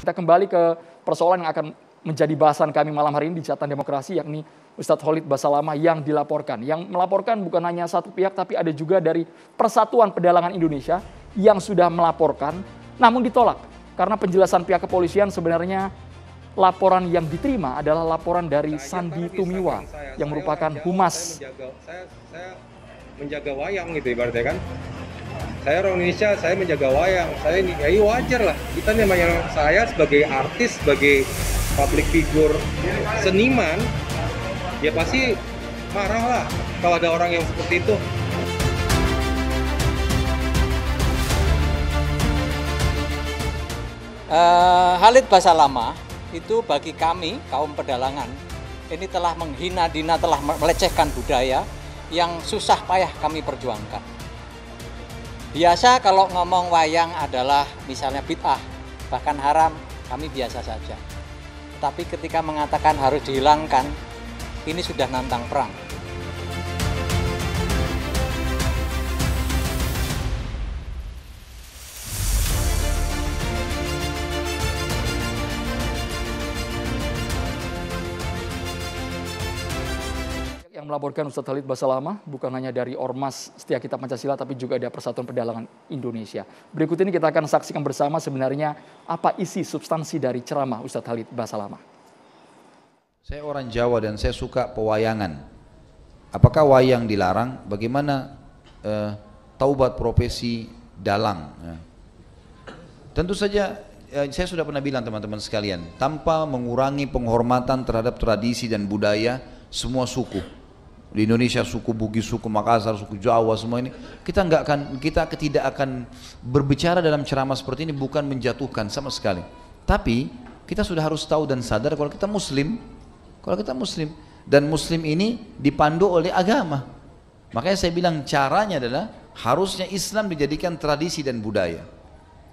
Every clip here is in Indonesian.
Kita kembali ke persoalan yang akan menjadi bahasan kami malam hari ini di Catatan Demokrasi, yakni Ustadz Khalid Basalamah yang dilaporkan. Yang melaporkan bukan hanya satu pihak, tapi ada juga dari Persatuan Pedalangan Indonesia yang sudah melaporkan, namun ditolak. Karena penjelasan pihak kepolisian sebenarnya laporan yang diterima adalah laporan dari Sandi Tumiwa yang merupakan humas. Saya menjaga wayang gitu ibaratnya kan. Saya orang Indonesia, saya menjaga wayang. Saya ini ya wajar lah. Kita namanya saya sebagai artis, sebagai public figure, seniman, ya pasti marah lah kalau ada orang yang seperti itu. Khalid Basalamah itu bagi kami kaum pedalangan ini telah menghina-dina, telah melecehkan budaya yang susah payah kami perjuangkan. Biasa kalau ngomong wayang adalah misalnya bid'ah, bahkan haram, kami biasa saja. Tapi ketika mengatakan harus dihilangkan, ini sudah nantang perang. Yang melaporkan Ustadz Khalid Basalamah bukan hanya dari Ormas Setia Kitab Pancasila, tapi juga ada Persatuan Pedalangan Indonesia. Berikut ini kita akan saksikan bersama sebenarnya apa isi substansi dari ceramah Ustadz Khalid Basalamah. Saya orang Jawa dan saya suka pewayangan. Apakah wayang dilarang? Bagaimana taubat profesi dalang? Tentu saja saya sudah pernah bilang teman-teman sekalian, tanpa mengurangi penghormatan terhadap tradisi dan budaya semua suku. Di Indonesia suku Bugis, suku Makassar, suku Jawa, semua ini kita tidak akan berbicara dalam ceramah seperti ini bukan menjatuhkan sama sekali. Tapi kita sudah harus tahu dan sadar kalau kita Muslim, dan Muslim ini dipandu oleh agama. Makanya saya bilang caranya adalah harusnya Islam dijadikan tradisi dan budaya.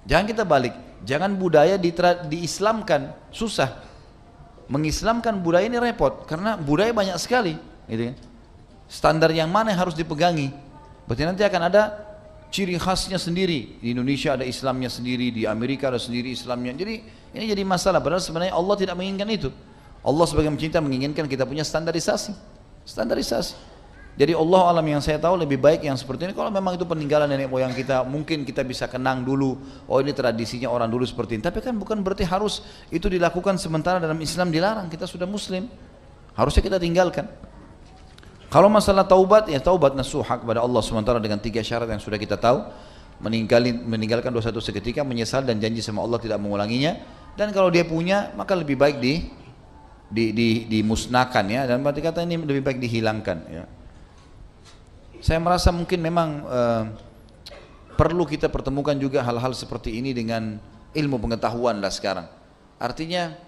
Jangan kita balik, jangan budaya diislamkan, susah. Mengislamkan budaya ini repot karena budaya banyak sekali, gitu kan. Standar yang mana yang harus dipegangi? Berarti nanti akan ada ciri khasnya sendiri. Di Indonesia ada Islamnya sendiri, di Amerika ada sendiri Islamnya. Jadi ini jadi masalah. Padahal sebenarnya Allah tidak menginginkan itu. Allah sebagai pencinta menginginkan kita punya standarisasi. Jadi Allah alam yang saya tahu lebih baik yang seperti ini. Kalau memang itu peninggalan nenek moyang kita, mungkin kita bisa kenang dulu. Oh ini tradisinya orang dulu seperti ini. Tapi kan bukan berarti harus itu dilakukan sementara dalam Islam dilarang. Kita sudah Muslim, harusnya kita tinggalkan. Kalau masalah taubat, ya taubat nasuha kepada Allah sementara dengan 3 syarat yang sudah kita tahu. Meninggalkan dosa itu seketika, menyesal dan janji sama Allah tidak mengulanginya. Dan kalau dia punya, maka lebih baik dimusnahkan ya. Dan berarti kata ini lebih baik dihilangkan ya. Saya merasa mungkin memang perlu kita pertemukan juga hal-hal seperti ini dengan ilmu pengetahuan lah sekarang. Artinya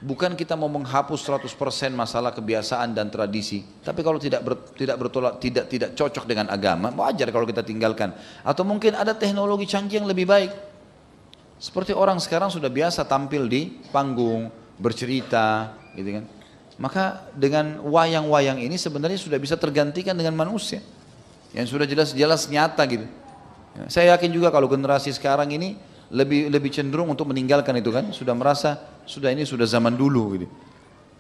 bukan kita mau menghapus 100% masalah kebiasaan dan tradisi, tapi kalau tidak cocok dengan agama, wajar kalau kita tinggalkan. Atau mungkin ada teknologi canggih yang lebih baik. Seperti orang sekarang sudah biasa tampil di panggung, bercerita, gitu kan. Maka dengan wayang-wayang ini sebenarnya sudah bisa tergantikan dengan manusia yang sudah jelas-jelas nyata gitu. Saya yakin juga kalau generasi sekarang ini lebih cenderung untuk meninggalkan itu kan, sudah merasa ini sudah zaman dulu gitu.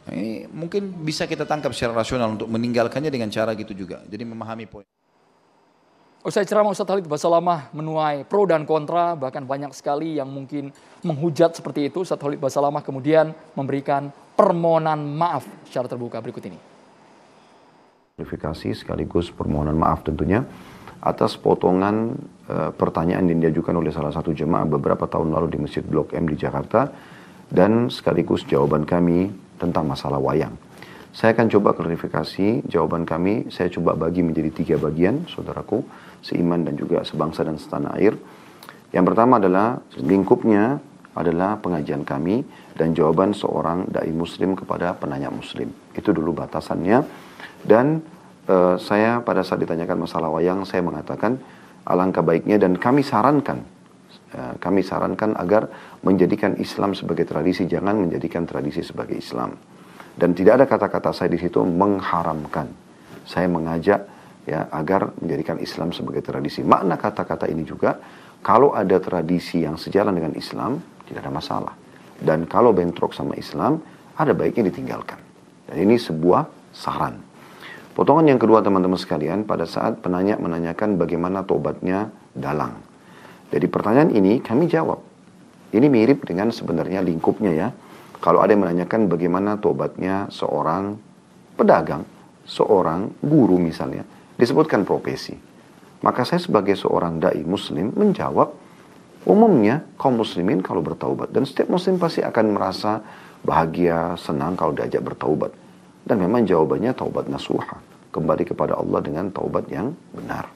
Nah, ini mungkin bisa kita tangkap secara rasional untuk meninggalkannya dengan cara gitu juga. Jadi memahami poin. Usai ceramah Ustadz Khalid Basalamah menuai pro dan kontra, bahkan banyak sekali yang mungkin menghujat seperti itu. Ustadz Khalid Basalamah kemudian memberikan permohonan maaf secara terbuka berikut ini. Klarifikasi sekaligus permohonan maaf tentunya atas potongan pertanyaan yang diajukan oleh salah satu jemaah beberapa tahun lalu di Masjid Blok M di Jakarta dan sekaligus jawaban kami tentang masalah wayang. Saya akan coba klarifikasi jawaban kami, saya coba bagi menjadi 3 bagian, saudaraku, seiman dan juga sebangsa dan setanah air. Yang pertama adalah lingkupnya adalah pengajian kami dan jawaban seorang dai muslim kepada penanya muslim. Itu dulu batasannya. Dan saya pada saat ditanyakan masalah wayang, saya mengatakan alangkah baiknya dan kami sarankan agar menjadikan Islam sebagai tradisi, jangan menjadikan tradisi sebagai Islam. Dan tidak ada kata-kata saya di situ mengharamkan. Saya mengajak ya agar menjadikan Islam sebagai tradisi. Makna kata-kata ini juga, kalau ada tradisi yang sejalan dengan Islam, tidak ada masalah. Dan kalau bentrok sama Islam, ada baiknya ditinggalkan. Dan ini sebuah saran. Potongan yang kedua teman-teman sekalian, pada saat penanya menanyakan bagaimana tobatnya dalang. Jadi pertanyaan ini kami jawab. Ini mirip dengan sebenarnya lingkupnya ya. Kalau ada yang menanyakan bagaimana tobatnya seorang pedagang, seorang guru misalnya, disebutkan profesi. Maka saya sebagai seorang dai muslim menjawab, umumnya kaum muslimin kalau bertaubat. Dan setiap muslim pasti akan merasa bahagia, senang kalau diajak bertaubat. Dan memang jawabannya taubat nasuha. Kembali kepada Allah dengan taubat yang benar.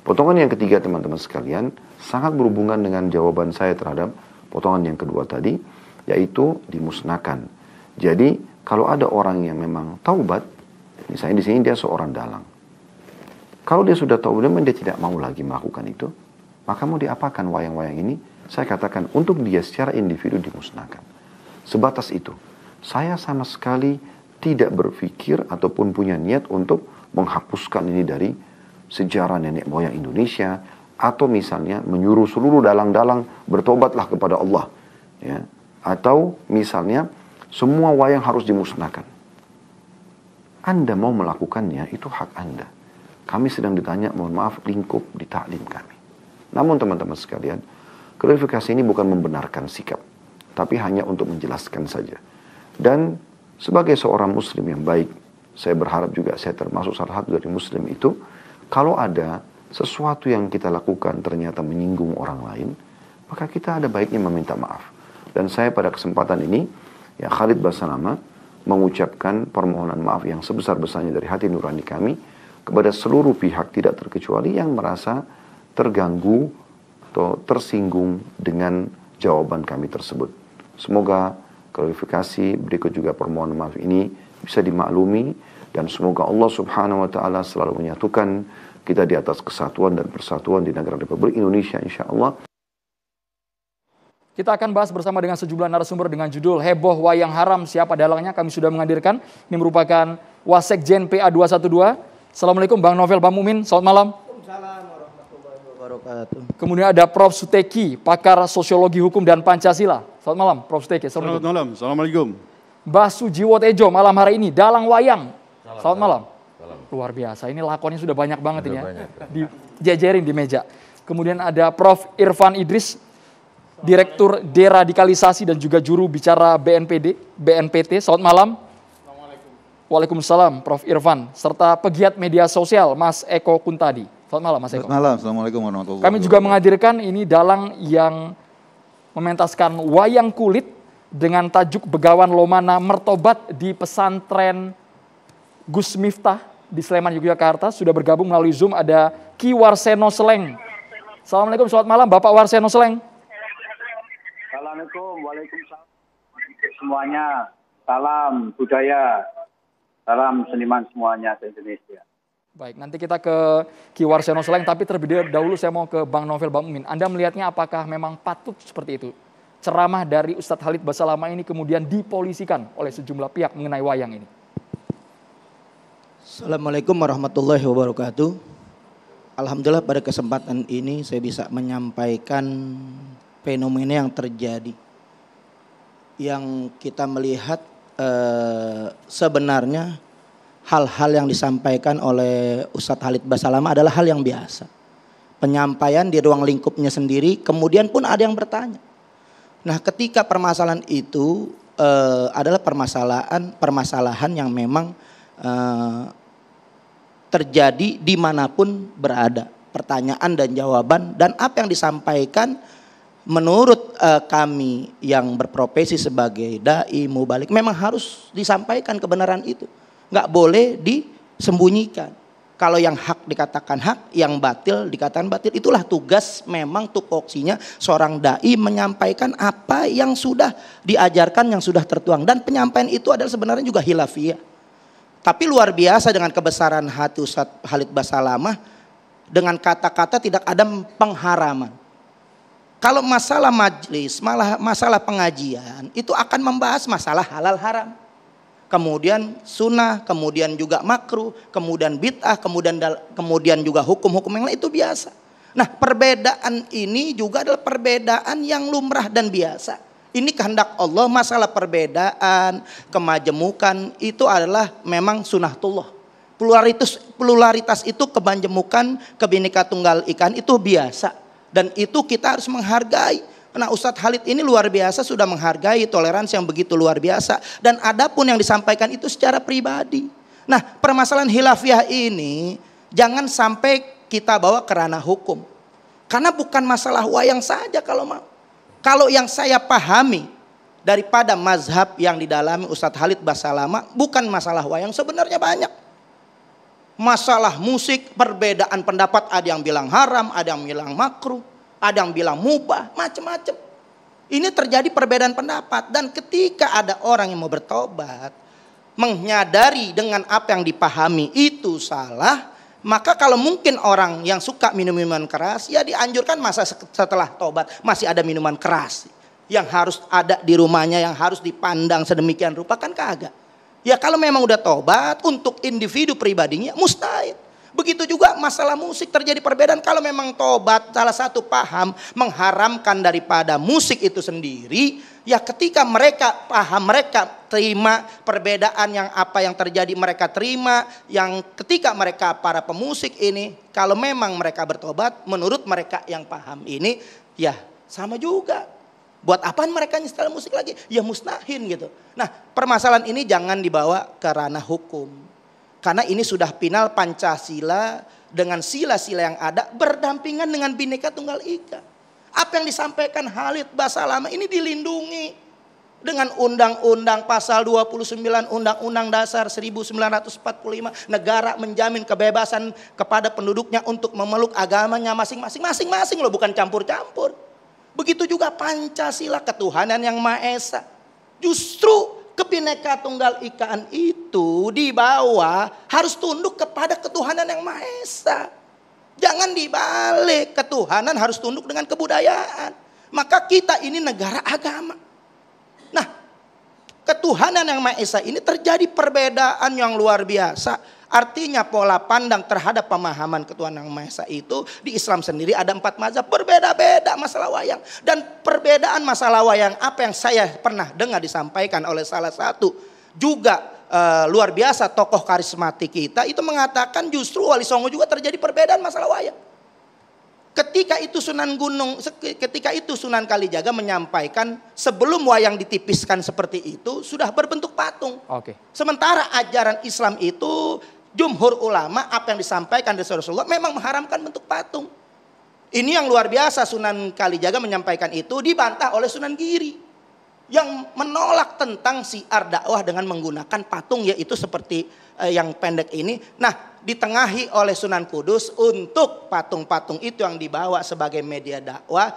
Potongan yang ketiga teman-teman sekalian, sangat berhubungan dengan jawaban saya terhadap potongan yang kedua tadi, yaitu dimusnahkan. Jadi kalau ada orang yang memang taubat, misalnya di sini dia seorang dalang. Kalau dia sudah tahu, memang dia tidak mau lagi melakukan itu, maka mau diapakan wayang-wayang ini? Saya katakan untuk dia secara individu dimusnahkan. Sebatas itu. Saya sama sekali tidak berpikir ataupun punya niat untuk menghapuskan ini dari sejarah nenek moyang Indonesia, atau misalnya menyuruh seluruh dalang-dalang bertobatlah kepada Allah. Ya. Atau misalnya semua wayang harus dimusnahkan. Anda mau melakukannya, itu hak Anda. Kami sedang ditanya, mohon maaf, lingkup di taklim kami. Namun teman-teman sekalian, klarifikasi ini bukan membenarkan sikap, tapi hanya untuk menjelaskan saja. Dan sebagai seorang muslim yang baik, saya berharap juga saya termasuk salah satu dari muslim itu, kalau ada sesuatu yang kita lakukan ternyata menyinggung orang lain, maka kita ada baiknya meminta maaf. Dan saya pada kesempatan ini, ya Khalid Basalamah, mengucapkan permohonan maaf yang sebesar-besarnya dari hati nurani kami, kepada seluruh pihak tidak terkecuali yang merasa terganggu atau tersinggung dengan jawaban kami tersebut. Semoga klarifikasi berikut juga permohonan maaf ini bisa dimaklumi, dan semoga Allah Subhanahu wa taala selalu menyatukan kita di atas kesatuan dan persatuan di negara Republik Indonesia insyaallah. Kita akan bahas bersama dengan sejumlah narasumber dengan judul Heboh Wayang Haram, siapa dalangnya? Kami sudah menghadirkan. Ini merupakan Wasekjen PA 212. Assalamualaikum Bang Novel Bamumin, selamat malam. Waalaikumsalam warahmatullahi wabarakatuh. Kemudian ada Prof. Suteki, pakar sosiologi hukum dan Pancasila. Selamat malam Prof. Suteki. Selamat malam, assalamualaikum. Mbah Sujiwo Tejo malam hari ini, dalang wayang. Selamat malam. Luar biasa, ini lakonnya sudah banyak banget ini ya. Dijejerin di meja. Kemudian ada Prof. Irfan Idris, Direktur Deradikalisasi dan juga juru bicara BNPT. Selamat malam. Waalaikumsalam, Prof. Irfan, serta pegiat media sosial, Mas Eko Kuntadi. Selamat malam, Mas Eko. Selamat malam, assalamualaikum warahmatullahi Kami juga menghadirkan ini dalang yang mementaskan wayang kulit dengan tajuk Begawan Lomana Mertobat di pesantren Gus Miftah di Sleman, Yogyakarta. Sudah bergabung melalui Zoom ada Ki Warseno Sleng. Assalamualaikum, selamat malam, Bapak Warseno Sleng. Assalamualaikum, waalaikumsalam semuanya. Salam budaya. Salam seniman semuanya di Indonesia. Baik, nanti kita ke Ki Warseno Sleng, tapi terlebih dahulu saya mau ke Bang Novel Bamumin. Anda melihatnya apakah memang patut seperti itu? Ceramah dari Ustadz Khalid Basalamah ini kemudian dipolisikan oleh sejumlah pihak mengenai wayang ini. Assalamualaikum warahmatullahi wabarakatuh. Alhamdulillah pada kesempatan ini saya bisa menyampaikan fenomena yang terjadi. Yang kita melihat sebenarnya hal-hal yang disampaikan oleh Ustadz Khalid Basalamah adalah hal yang biasa. Penyampaian di ruang lingkupnya sendiri, kemudian pun ada yang bertanya. Nah, ketika permasalahan itu adalah permasalahan yang memang terjadi dimanapun berada. Pertanyaan dan jawaban dan apa yang disampaikan menurut kami yang berprofesi sebagai dai mubalik memang harus disampaikan kebenaran itu. Nggak boleh disembunyikan. Kalau yang hak dikatakan hak, yang batil dikatakan batil. Itulah tugas memang tupoksinya seorang dai menyampaikan apa yang sudah diajarkan, yang sudah tertuang. Dan penyampaian itu adalah sebenarnya juga hilafiyah. Tapi luar biasa dengan kebesaran hati Ustadz Khalid Basalamah dengan kata-kata tidak ada pengharaman. Kalau masalah majlis, masalah pengajian itu akan membahas masalah halal haram. Kemudian sunnah, kemudian juga makruh, kemudian bid'ah, kemudian juga hukum-hukum yang lain, itu biasa. Nah, perbedaan ini juga adalah perbedaan yang lumrah dan biasa. Ini kehendak Allah. Masalah perbedaan, kemajemukan itu adalah memang sunatullah. Pluralitas itu kemajemukan, kebinekaan tunggal ikan itu biasa. Dan itu kita harus menghargai. Nah, Ustadz Khalid ini luar biasa sudah menghargai toleransi yang begitu luar biasa. Dan adapun yang disampaikan itu secara pribadi. Nah, permasalahan khilafiyah ini jangan sampai kita bawa ke ranah hukum. Karena bukan masalah wayang saja kalau mau. Kalau yang saya pahami daripada mazhab yang didalami Ustadz Khalid Basalamah, bukan masalah wayang, sebenarnya banyak. Masalah musik, perbedaan pendapat, ada yang bilang haram, ada yang bilang makruh, ada yang bilang mubah, macam-macam. Ini terjadi perbedaan pendapat. Dan ketika ada orang yang mau bertobat, menyadari dengan apa yang dipahami itu salah, maka kalau mungkin orang yang suka minuman keras, ya dianjurkan masa setelah tobat masih ada minuman keras yang harus ada di rumahnya, yang harus dipandang sedemikian rupa, kan kagak. Ya kalau memang udah tobat untuk individu pribadinya mustahil. Begitu juga masalah musik, terjadi perbedaan. Kalau memang tobat salah satu paham mengharamkan daripada musik itu sendiri, ya ketika mereka paham, mereka terima perbedaan yang apa yang terjadi mereka terima, yang ketika mereka para pemusik ini, kalau memang mereka bertobat menurut mereka yang paham ini, ya sama juga. Buat apaan mereka nyetel musik lagi? Ya musnahin gitu. Nah, permasalahan ini jangan dibawa ke ranah hukum. Karena ini sudah final Pancasila dengan sila-sila yang ada berdampingan dengan Bhinneka Tunggal Ika. Apa yang disampaikan Khalid Basalamah ini dilindungi dengan undang-undang pasal 29 Undang-Undang Dasar 1945. Negara menjamin kebebasan kepada penduduknya untuk memeluk agamanya masing-masing loh, bukan campur-campur. Begitu juga Pancasila, ketuhanan yang Maha Esa. Justru Kebhinneka Tunggal Ikaan itu di bawah harus tunduk kepada ketuhanan yang Maha Esa. Jangan dibalik, ketuhanan harus tunduk dengan kebudayaan. Maka kita ini negara agama. Nah, ketuhanan yang Maha Esa ini terjadi perbedaan yang luar biasa. Artinya pola pandang terhadap pemahaman ketuhanan yang Maha Esa itu di Islam sendiri ada 4 mazhab, berbeda-beda masalah wayang. Dan perbedaan masalah wayang apa yang saya pernah dengar disampaikan oleh salah satu juga luar biasa tokoh karismatik kita itu mengatakan justru Wali Songo juga terjadi perbedaan masalah wayang. Ketika itu Sunan Kalijaga menyampaikan sebelum wayang ditipiskan seperti itu sudah berbentuk patung. Oke. Sementara ajaran Islam itu jumhur ulama apa yang disampaikan dari Rasulullah memang mengharamkan bentuk patung. Ini yang luar biasa, Sunan Kalijaga menyampaikan itu dibantah oleh Sunan Giri yang menolak tentang siar dakwah dengan menggunakan patung, yaitu seperti yang pendek ini. Nah, ditengahi oleh Sunan Kudus untuk patung-patung itu yang dibawa sebagai media dakwah.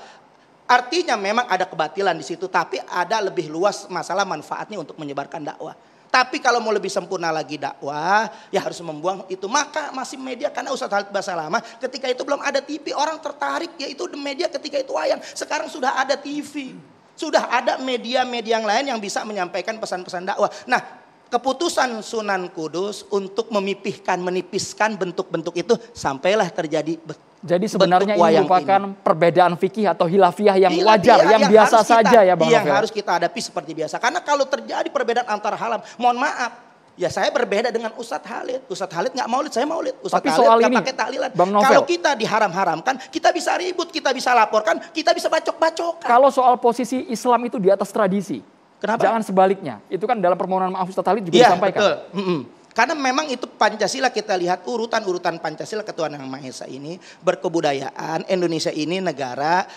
Artinya memang ada kebatilan di situ, tapi ada lebih luas masalah manfaatnya untuk menyebarkan dakwah. Tapi kalau mau lebih sempurna lagi dakwah, ya harus membuang itu. Maka masih media, karena Ustadz Khalid Basalamah ketika itu belum ada TV, orang tertarik yaitu media ketika itu wayang. Sekarang sudah ada TV. Sudah ada media-media yang lain yang bisa menyampaikan pesan-pesan dakwah. Nah, keputusan Sunan Kudus untuk menipiskan bentuk-bentuk itu sampailah terjadi. Jadi sebenarnya ini merupakan perbedaan fikih atau hilafiyah yang wajar, yang biasa saja ya Bang Novel. Yang harus kita hadapi seperti biasa. Karena kalau terjadi perbedaan antara halam, mohon maaf, ya saya berbeda dengan Ustadz Khalid. Ustadz Khalid nggak maulid, saya maulid. Ustadz Khalid nggak pakai tahlilan. Kalau kita diharam-haramkan, kita bisa ribut, kita bisa laporkan, kita bisa bacok-bacokan. Kalau soal posisi Islam itu di atas tradisi, kenapa? Jangan sebaliknya. Itu kan dalam permohonan maaf Ustadz Khalid juga disampaikan. Betul. Karena memang itu Pancasila, kita lihat urutan-urutan Pancasila ketuhanan yang Maha Esa ini berkebudayaan. Indonesia ini negara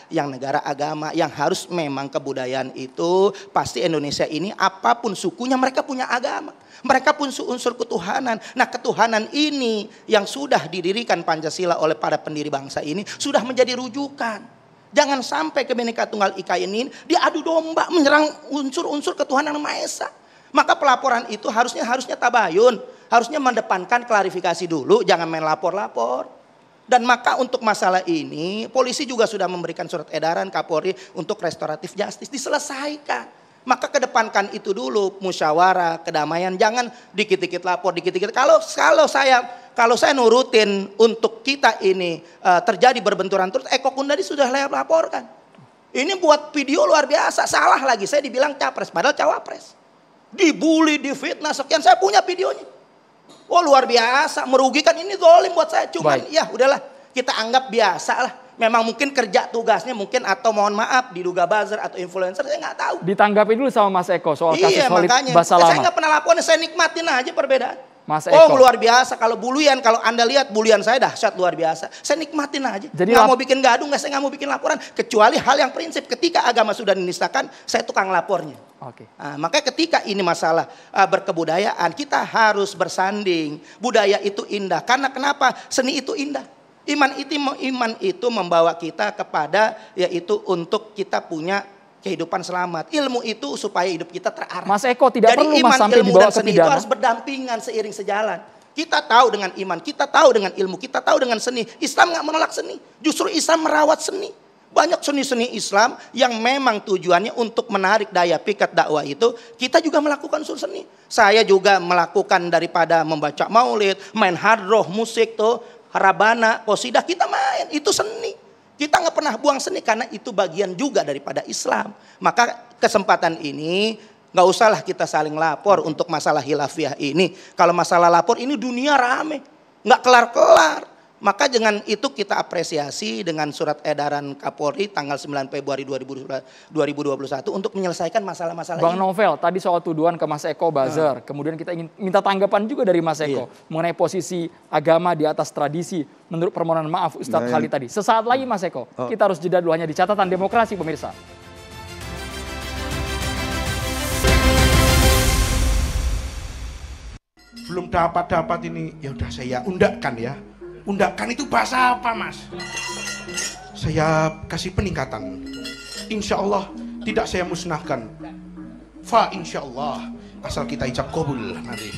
agama yang harus memang kebudayaan itu pasti Indonesia ini apapun sukunya mereka punya agama. Mereka pun unsur ketuhanan. Nah, ketuhanan ini yang sudah didirikan Pancasila oleh para pendiri bangsa ini sudah menjadi rujukan. Jangan sampai Kebhinneka Tunggal Ika ini diadu domba menyerang unsur-unsur ketuhanan yang Maha Esa. Maka pelaporan itu harusnya tabayun, harusnya mendepankan klarifikasi dulu, jangan main lapor-lapor. Dan maka untuk masalah ini, polisi juga sudah memberikan surat edaran Kapolri untuk restoratif justice diselesaikan. Maka kedepankan itu dulu, musyawarah, kedamaian, jangan dikit-dikit lapor, dikit-dikit. Kalau saya nurutin untuk kita ini terjadi berbenturan terus, Eko Kundadi sudah laporkan. Ini buat video luar biasa, salah lagi. Saya dibilang capres, padahal cawapres. Dibully, difitnah, sekian. Saya punya videonya. Oh luar biasa, merugikan, ini zalim buat saya. Cuman ya udahlah, kita anggap biasa lah. Memang mungkin kerja tugasnya mungkin, atau mohon maaf diduga buzzer atau influencer, saya nggak tahu. Ditanggapi dulu sama Mas Eko soal kasus Khalid makanya. Basalamah. Saya nggak pernah laporan, saya nikmatin aja perbedaan. Mas Oh Eko. luar biasa, kalau bulian, kalau Anda lihat bulian saya dahsyat luar biasa. Saya nikmatin aja. Jadi nggak mau bikin gaduh, saya nggak mau bikin laporan. Kecuali hal yang prinsip, ketika agama sudah dinistakan, saya tukang lapornya. Oke. Nah, makanya ketika ini masalah berkebudayaan, kita harus bersanding. Budaya itu indah. Karena kenapa? Seni itu indah. Iman itu membawa kita kepada yaitu untuk kita punya kehidupan selamat. Ilmu itu supaya hidup kita terarah. Mas Eko, tidak Jadi perlu iman, Mas sampai ilmu dibawa dan ke seni itu pidana. harus berdampingan seiring sejalan. Kita tahu dengan iman, kita tahu dengan ilmu, kita tahu dengan seni. Islam nggak menolak seni, justru Islam merawat seni. Banyak seni-seni Islam yang memang tujuannya untuk menarik daya pikat dakwah itu, kita juga melakukan unsur seni. Saya juga melakukan daripada membaca maulid, main hard rock, musik tuh, harabana, qosidah, kita main, itu seni. Kita nggak pernah buang seni karena itu bagian juga daripada Islam. Maka kesempatan ini nggak usahlah kita saling lapor untuk masalah khilafiyah ini. Kalau masalah lapor ini dunia rame, nggak kelar-kelar. Maka dengan itu kita apresiasi dengan surat edaran Kapolri tanggal 9 Februari 2021 untuk menyelesaikan masalah-masalah Bang ini. Novel, tadi soal tuduhan ke Mas Eko buzzer. Kemudian kita ingin minta tanggapan juga dari Mas Eko mengenai posisi agama di atas tradisi menurut permohonan maaf Ustadz Khalid tadi. Sesaat lagi Mas Eko, kita harus jeda dulu hanya di catatan demokrasi pemirsa. Belum dapat ini, ya udah saya undakkan ya. Undakkan itu bahasa apa Mas? Saya kasih peningkatan. Insya Allah tidak saya musnahkan. Fa insya Allah, asal kita ijab kabul nanti.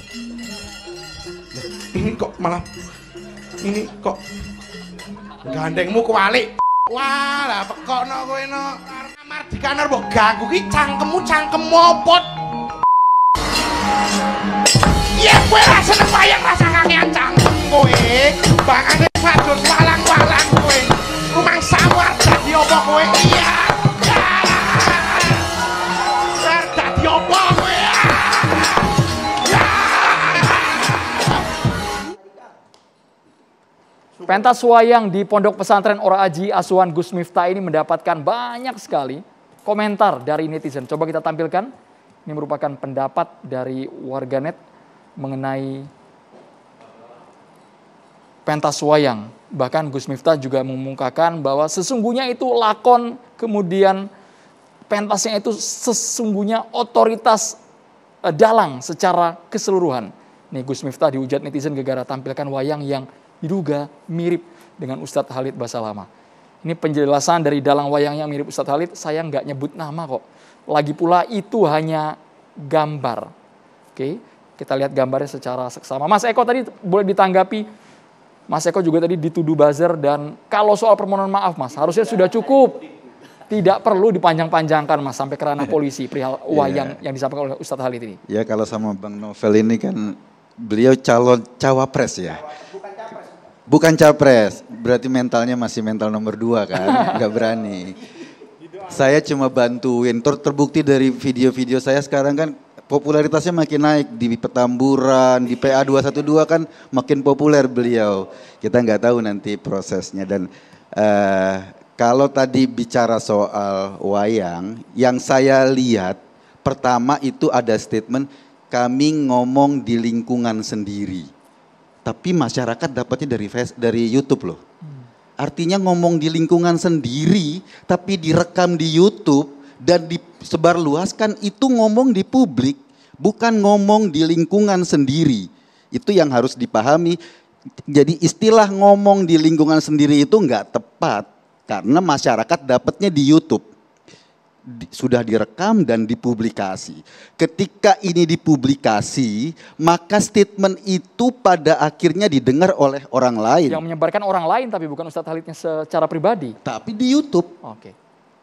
Ini kok malah, ini kok gandengmu kewalik. Wah lah pekokno kowe no. Kamar di kamar mbok ganggu ki cangkemmu cangkem mopot. Ya kowe ra seneng wayang rasa kakean cangkem kowe. Bangane sadus walang-walang kowe. Rumang sawar dadi apa kowe? Iya. Dadi apa kowe? Pentas wayang di Pondok Pesantren Ora Aji Asuhan Gus Miftah ini mendapatkan banyak sekali komentar dari netizen. Coba kita tampilkan. Ini merupakan pendapat dari warganet mengenai pentas wayang. Bahkan Gus Miftah juga mengungkapkan bahwa sesungguhnya itu lakon, kemudian pentasnya itu sesungguhnya otoritas dalang secara keseluruhan. Nih Gus Miftah dihujat netizen gara-gara tampilkan wayang yang diduga mirip dengan Ustadz Khalid Basalamah. Ini penjelasan dari dalang wayang yang mirip Ustadz Khalid, saya nggak nyebut nama kok. Lagi pula itu hanya gambar. Oke, kita lihat gambarnya secara seksama. Mas Eko tadi boleh ditanggapi. Mas Eko juga tadi dituduh buzzer, dan kalau soal permohonan maaf Mas, harusnya sudah cukup. Tidak perlu dipanjang-panjangkan Mas sampai ke ranah polisi perihal wayang yang disampaikan oleh Ustadz Khalid ini. Ya kalau sama Bang Novel ini kan beliau calon cawapres ya. Bukan capres, berarti mentalnya masih mental nomor 2 kan, nggak berani. Saya cuma bantuin, terbukti dari video-video saya sekarang kan popularitasnya makin naik di Petamburan, di PA 212 kan makin populer beliau. Kita nggak tahu nanti prosesnya. Dan kalau tadi bicara soal wayang, yang saya lihat pertama itu ada statement kami ngomong di lingkungan sendiri. Tapi masyarakat dapatnya dari YouTube loh. Artinya ngomong di lingkungan sendiri, tapi direkam di YouTube dan disebarluaskan, itu ngomong di publik, bukan ngomong di lingkungan sendiri. Itu yang harus dipahami. Jadi istilah ngomong di lingkungan sendiri itu nggak tepat, karena masyarakat dapatnya di YouTube. Sudah direkam dan dipublikasi. Ketika ini dipublikasi, maka statement itu pada akhirnya didengar oleh orang lain. Yang menyebarkan orang lain tapi bukan Ustadz Khalidnya secara pribadi. Tapi di YouTube. Oke.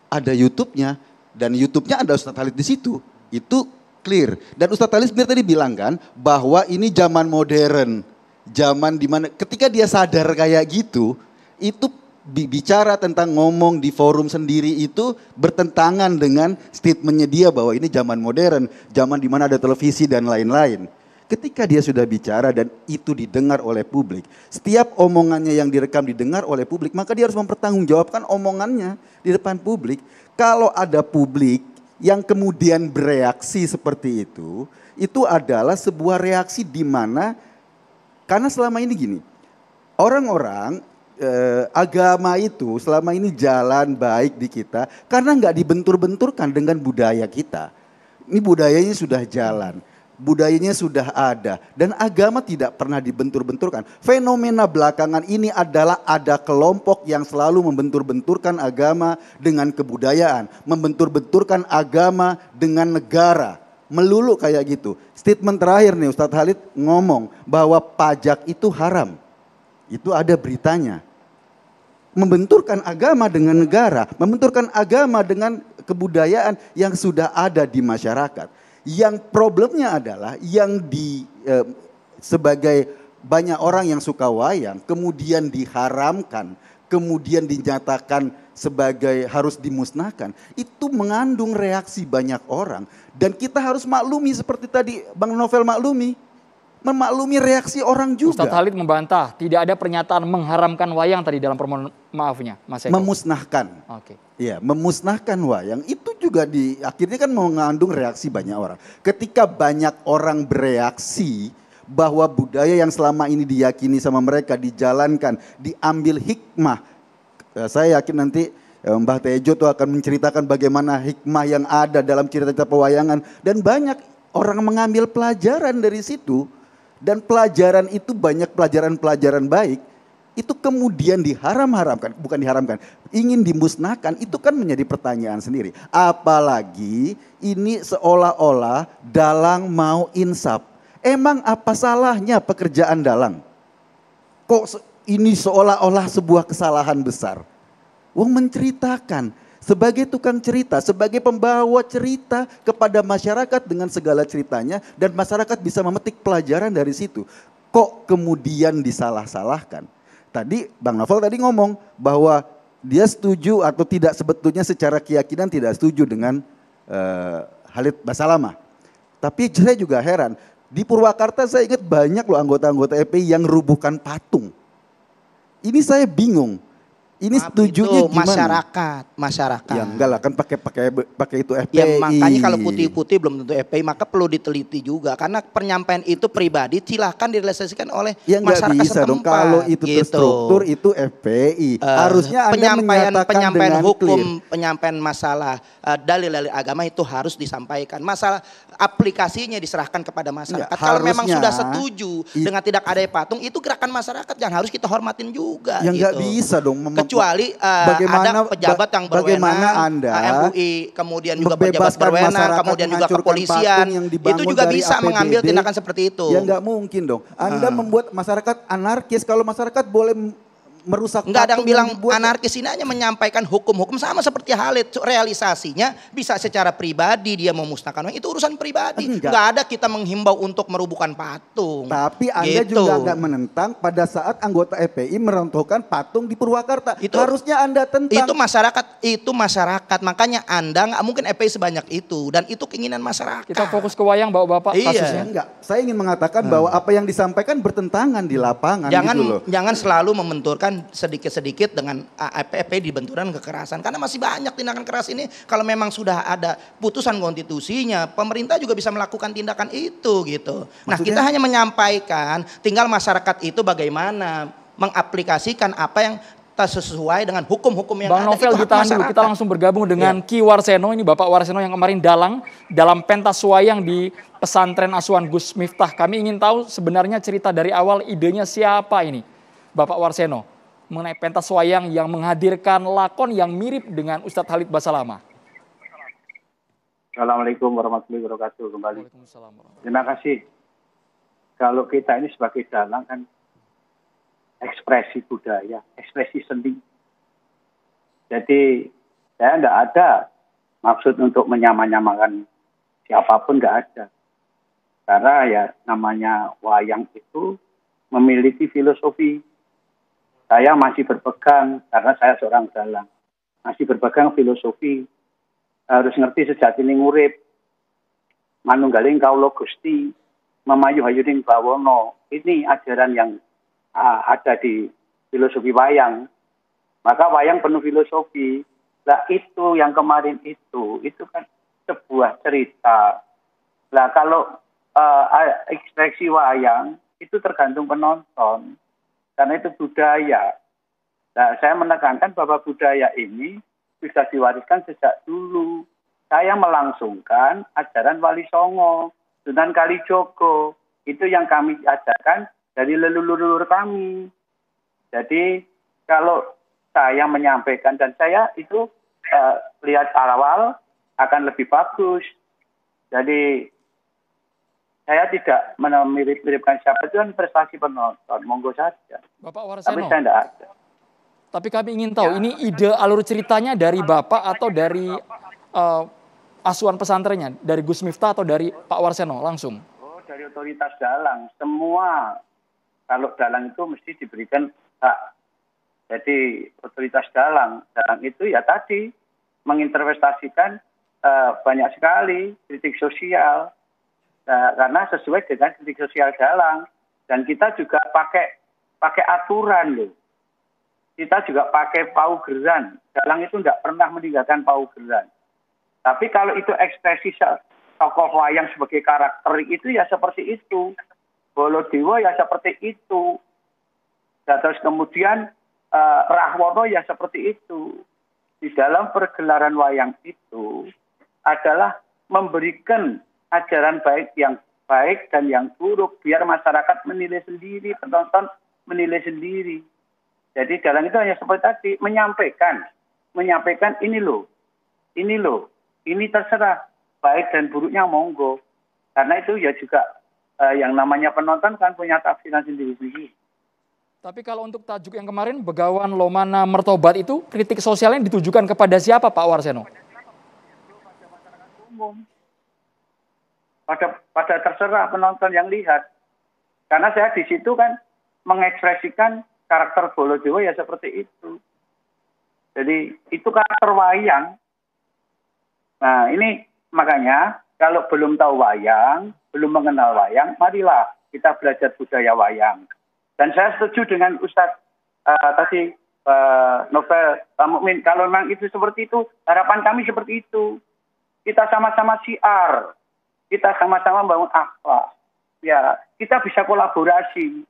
Ada YouTube-nya dan YouTube-nya ada Ustadz Khalid di situ. Itu clear. Dan Ustadz Khalid sendiri tadi bilang kan bahwa ini zaman modern. Zaman dimana ketika dia sadar kayak gitu, itu bicara tentang ngomong di forum sendiri itu bertentangan dengan statementnya dia bahwa ini zaman modern, zaman di mana ada televisi dan lain-lain. Ketika dia sudah bicara dan itu didengar oleh publik, setiap omongannya yang direkam didengar oleh publik, maka dia harus mempertanggungjawabkan omongannya di depan publik. Kalau ada publik yang kemudian bereaksi seperti itu adalah sebuah reaksi di mana, karena selama ini gini, orang-orang agama itu selama ini jalan baik di kita karena nggak dibentur-benturkan dengan budaya kita. Ini budayanya sudah jalan. Budayanya sudah ada dan agama tidak pernah dibentur-benturkan. Fenomena belakangan ini adalah ada kelompok yang selalu membentur-benturkan agama dengan kebudayaan, membentur-benturkan agama dengan negara. Melulu kayak gitu. Statement terakhir nih Ustadz Khalid ngomong bahwa pajak itu haram. Itu ada beritanya. Membenturkan agama dengan negara, membenturkan agama dengan kebudayaan yang sudah ada di masyarakat. Yang problemnya adalah yang sebagai banyak orang yang suka wayang kemudian diharamkan, kemudian dinyatakan sebagai harus dimusnahkan, itu mengandung reaksi banyak orang dan kita harus maklumi seperti tadi Bang Novel memaklumi reaksi orang juga. Ustadz Khalid membantah tidak ada pernyataan mengharamkan wayang tadi dalam permohonan maafnya, Mas Eko. Memusnahkan. Oke. Ya, memusnahkan wayang itu juga akhirnya kan mengandung reaksi banyak orang. Ketika banyak orang bereaksi bahwa budaya yang selama ini diyakini sama mereka dijalankan, diambil hikmah. Saya yakin nanti Mbah Tejo tuh akan menceritakan bagaimana hikmah yang ada dalam cerita-cerita pewayangan dan banyak orang mengambil pelajaran dari situ dan pelajaran itu banyak pelajaran-pelajaran baik. Itu kemudian bukan diharamkan, ingin dimusnahkan, itu kan menjadi pertanyaan sendiri. Apalagi ini seolah-olah dalang mau insaf. Emang apa salahnya pekerjaan dalang? Kok ini seolah-olah sebuah kesalahan besar? Wong menceritakan, sebagai tukang cerita, sebagai pembawa cerita kepada masyarakat dengan segala ceritanya dan masyarakat bisa memetik pelajaran dari situ. Kok kemudian disalah-salahkan? Tadi Bang Novel tadi ngomong bahwa dia setuju atau tidak sebetulnya secara keyakinan tidak setuju dengan Khalid Basalamah. Tapi saya juga heran, di Purwakarta saya ingat banyak loh anggota-anggota FPI yang rubuhkan patung. Ini saya bingung. Ini setujunya gimana? Masyarakat. Ya enggak lah kan pakai itu FPI. Ya makanya kalau putih-putih belum tentu FPI, maka perlu diteliti juga karena penyampaian itu pribadi silahkan direalisasikan oleh ya masyarakat bisa setempat. Dong kalau itu gitu. Terstruktur itu FPI. Harusnya Anda menyatakan penyampaian dengan hukum, clear. penyampaian masalah dalil-dalil agama itu harus disampaikan. Masalah aplikasinya diserahkan kepada masyarakat. Ya, kalau memang harusnya, sudah setuju dengan tidak ada patung, itu gerakan masyarakat yang harus kita hormatin juga. Ya nggak gitu. bisa dong. Kecuali ada pejabat yang berwenang, MUI, kemudian juga pejabat berwenang, kemudian juga kepolisian, itu juga bisa APBD, mengambil tindakan seperti itu. Ya nggak mungkin dong. Anda membuat masyarakat anarkis, kalau masyarakat boleh merusak. Enggak ada yang bilang anarkis, ini hanya menyampaikan hukum-hukum sama seperti Khalid. Realisasinya bisa secara pribadi dia memusnahkan, itu urusan pribadi. Enggak ada kita menghimbau untuk merobohkan patung. Tapi Anda juga enggak menentang pada saat anggota FPI merontohkan patung di Purwakarta. Itu harusnya Anda tentang. Itu masyarakat. Makanya Anda nggak mungkin FPI sebanyak itu dan itu keinginan masyarakat. Kita fokus ke wayang Bapak-bapak kasusnya. Enggak. Saya ingin mengatakan bahwa apa yang disampaikan bertentangan di lapangan gitu loh. Jangan selalu membenturkan sedikit-sedikit dengan FPI dibenturkan kekerasan. Karena masih banyak tindakan keras ini. Kalau memang sudah ada putusan konstitusinya, pemerintah juga bisa melakukan tindakan itu gitu. Nah, kita hanya menyampaikan, tinggal masyarakat itu bagaimana mengaplikasikan apa yang sesuai dengan hukum-hukum yang Bang ada. Novel ditahan dulu, kita langsung bergabung dengan Ki Warseno. Ini Bapak Warseno yang kemarin dalam pentas wayang di pesantren asuhan Gus Miftah. Kami ingin tahu sebenarnya cerita dari awal, idenya siapa ini Bapak Warseno mengenai pentas wayang yang menghadirkan lakon yang mirip dengan Ustadz Khalid Basalamah. Assalamualaikum warahmatullahi wabarakatuh kembali. Terima kasih. Kalau kita ini sebagai dalang kan ekspresi budaya, ekspresi seni. Jadi saya tidak ada maksud untuk menyamakan siapapun, tidak ada. Karena ya namanya wayang itu memiliki filosofi. saya masih berpegang, karena saya seorang dalang, masih berpegang filosofi, harus ngerti sejatining urip, manunggaling kawula Gusti, mamayuh-ayuning bawono. Ini ajaran yang ada di filosofi wayang. Maka wayang penuh filosofi. Lah itu yang kemarin itu kan sebuah cerita. Lah kalau ekspresi wayang itu tergantung penonton. Karena itu budaya. Nah, saya menekankan bahwa budaya ini sudah diwariskan sejak dulu. Saya melangsungkan ajaran Wali Songo, Sunan Kalijogo. Itu yang kami ajarkan dari leluhur kami. Jadi kalau saya menyampaikan, dan saya itu lihat awal akan lebih bagus. Jadi saya tidak mirip-miripkan siapa, itu kan prestasi penonton, monggo saja. Bapak Warseno, tapi saya tidak ada. Tapi kami ingin tahu, ini ide alur ceritanya dari Bapak atau dari asuhan pesantrennya, dari Gus Miftah atau dari Pak Warseno langsung? Oh, dari otoritas dalang. Semua, kalau dalang itu mesti diberikan hak. Jadi otoritas dalang itu ya tadi menginterpretasikan banyak sekali kritik sosial. Karena sesuai dengan kritik sosial dalang, dan kita juga pakai aturan loh. Kita juga pakai paugeran. Dalang itu tidak pernah meninggalkan paugeran. Tapi kalau itu ekspresi tokoh wayang sebagai karakter itu ya seperti itu. Bolodewa ya seperti itu. Dan terus kemudian Rahwono ya seperti itu. Di dalam pergelaran wayang itu adalah memberikan ajaran baik yang baik dan yang buruk, biar masyarakat menilai sendiri, penonton menilai sendiri. Jadi dalang itu hanya seperti tadi, menyampaikan ini loh, ini terserah, baik dan buruknya monggo. Karena itu ya juga yang namanya penonton kan punya tafsiran sendiri-sendiri. Tapi kalau untuk tajuk yang kemarin, Begawan Lomana Mertobat itu, kritik sosialnya ditujukan kepada siapa, Pak Warseno? Pada masyarakat umum. Pada terserah penonton yang lihat. Karena saya di situ kan mengekspresikan karakter Bolodewa ya seperti itu. Jadi itu karakter wayang. Nah ini makanya kalau belum tahu wayang, belum mengenal wayang, marilah kita belajar budaya wayang. Dan saya setuju dengan Ustadz tadi Novel Mukmin, kalau memang itu seperti itu, harapan kami seperti itu. Kita sama-sama siar. Kita sama-sama membangun akhlak. Ya, kita bisa kolaborasi.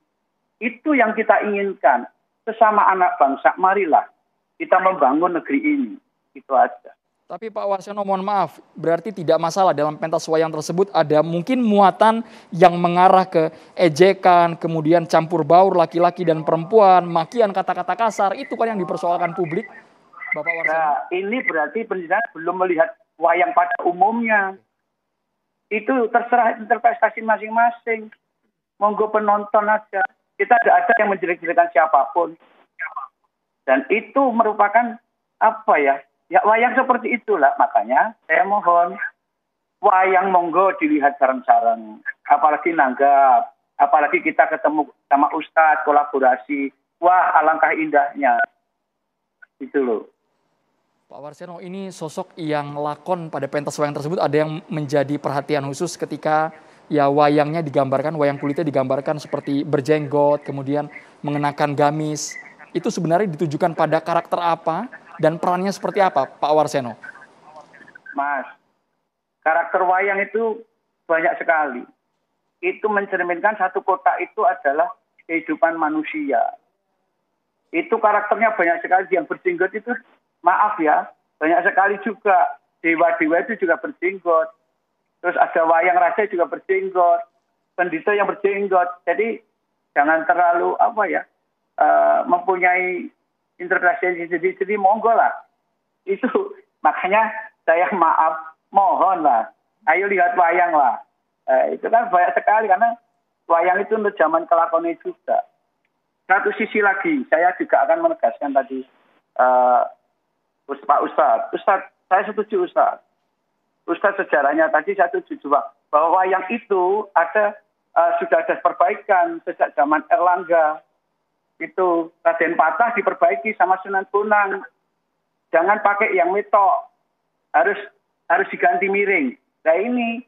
Itu yang kita inginkan. Sesama anak bangsa, marilah kita membangun negeri ini. Itu aja. Tapi Pak Warseno, mohon maaf, berarti tidak masalah dalam pentas wayang tersebut ada mungkin muatan yang mengarah ke ejekan, kemudian campur baur laki-laki dan perempuan, makian kata-kata kasar, itu kan yang dipersoalkan publik, Bapak Warseno. Nah, ini berarti penjelasan belum melihat wayang pada umumnya. Itu terserah interpretasi masing-masing. Monggo penonton aja. Kita tidak ada yang menjelek-jelekan siapapun. Dan itu merupakan apa ya? Ya wayang seperti itulah. Makanya saya mohon wayang monggo dilihat sareng-sareng. Apalagi nanggap. Apalagi kita ketemu sama Ustadz, kolaborasi. Wah, alangkah indahnya. Itu loh. Pak Warseno, ini sosok yang lakon pada pentas wayang tersebut ada yang menjadi perhatian khusus ketika ya wayangnya digambarkan, wayang kulitnya digambarkan seperti berjenggot, kemudian mengenakan gamis. Itu sebenarnya ditujukan pada karakter apa dan perannya seperti apa, Pak Warseno? Mas, karakter wayang itu banyak sekali. Itu mencerminkan satu kota itu adalah kehidupan manusia. Itu karakternya banyak sekali. Yang berjenggot itu, maaf ya, banyak sekali juga. Dewa-dewa itu juga berjenggot. Terus ada wayang raja juga berjenggot. Pendeta yang berjenggot. Jadi jangan terlalu mempunyai interpretasi sendiri, monggo lah. Itu makanya saya mohon lah. Ayo lihat wayang lah. Itu kan banyak sekali karena wayang itu untuk zaman kelakonnya juga. Satu sisi lagi, saya juga akan menegaskan tadi Pak Ustadz, saya setuju Ustadz sejarahnya tadi saya setuju bahwa wayang itu sudah ada perbaikan sejak zaman Erlangga. itu Raden Patah diperbaiki sama Sunan Bonang. Jangan pakai yang metok, harus diganti miring. Nah ini,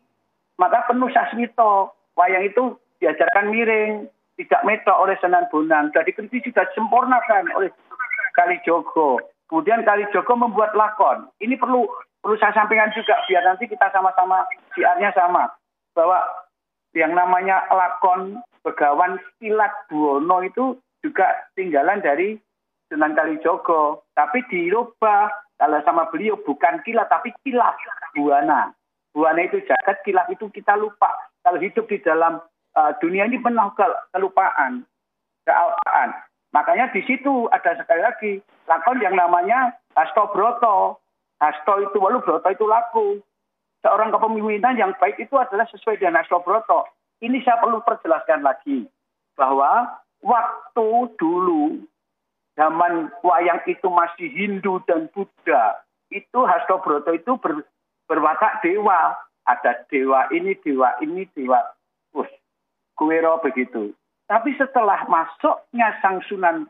maka penuh Sasmito. Wayang itu diajarkan miring, tidak metok oleh Sunan Bonang. Sudah dikritik, sudah disempurnakan oleh Kalijogo. Kemudian Kalijogo membuat lakon. Ini perlu saya sampaikan juga, biar nanti kita sama-sama, siarnya sama. Bahwa yang namanya lakon Begawan Silat Buwono itu juga tinggalan dari Sunan Kalijogo. Tapi dirubah, kalau sama beliau bukan kilat, tapi kilaf buana. Buana itu jagat, kilaf itu kita lupa. Kalau hidup di dalam dunia ini penuh kelupaan, kealpaan. Makanya di situ ada sekali lagi lakon yang namanya Hasto Broto. Hasto itu walu, Broto itu laku. Seorang kepemimpinan yang baik itu adalah sesuai dengan Hasto Broto. Ini saya perlu perjelaskan lagi bahwa waktu dulu zaman wayang itu masih Hindu dan Buddha, itu Hasto Broto itu berwatak dewa. Ada dewa ini, dewa. Kuwero begitu. Tapi setelah masuknya Sang Sunan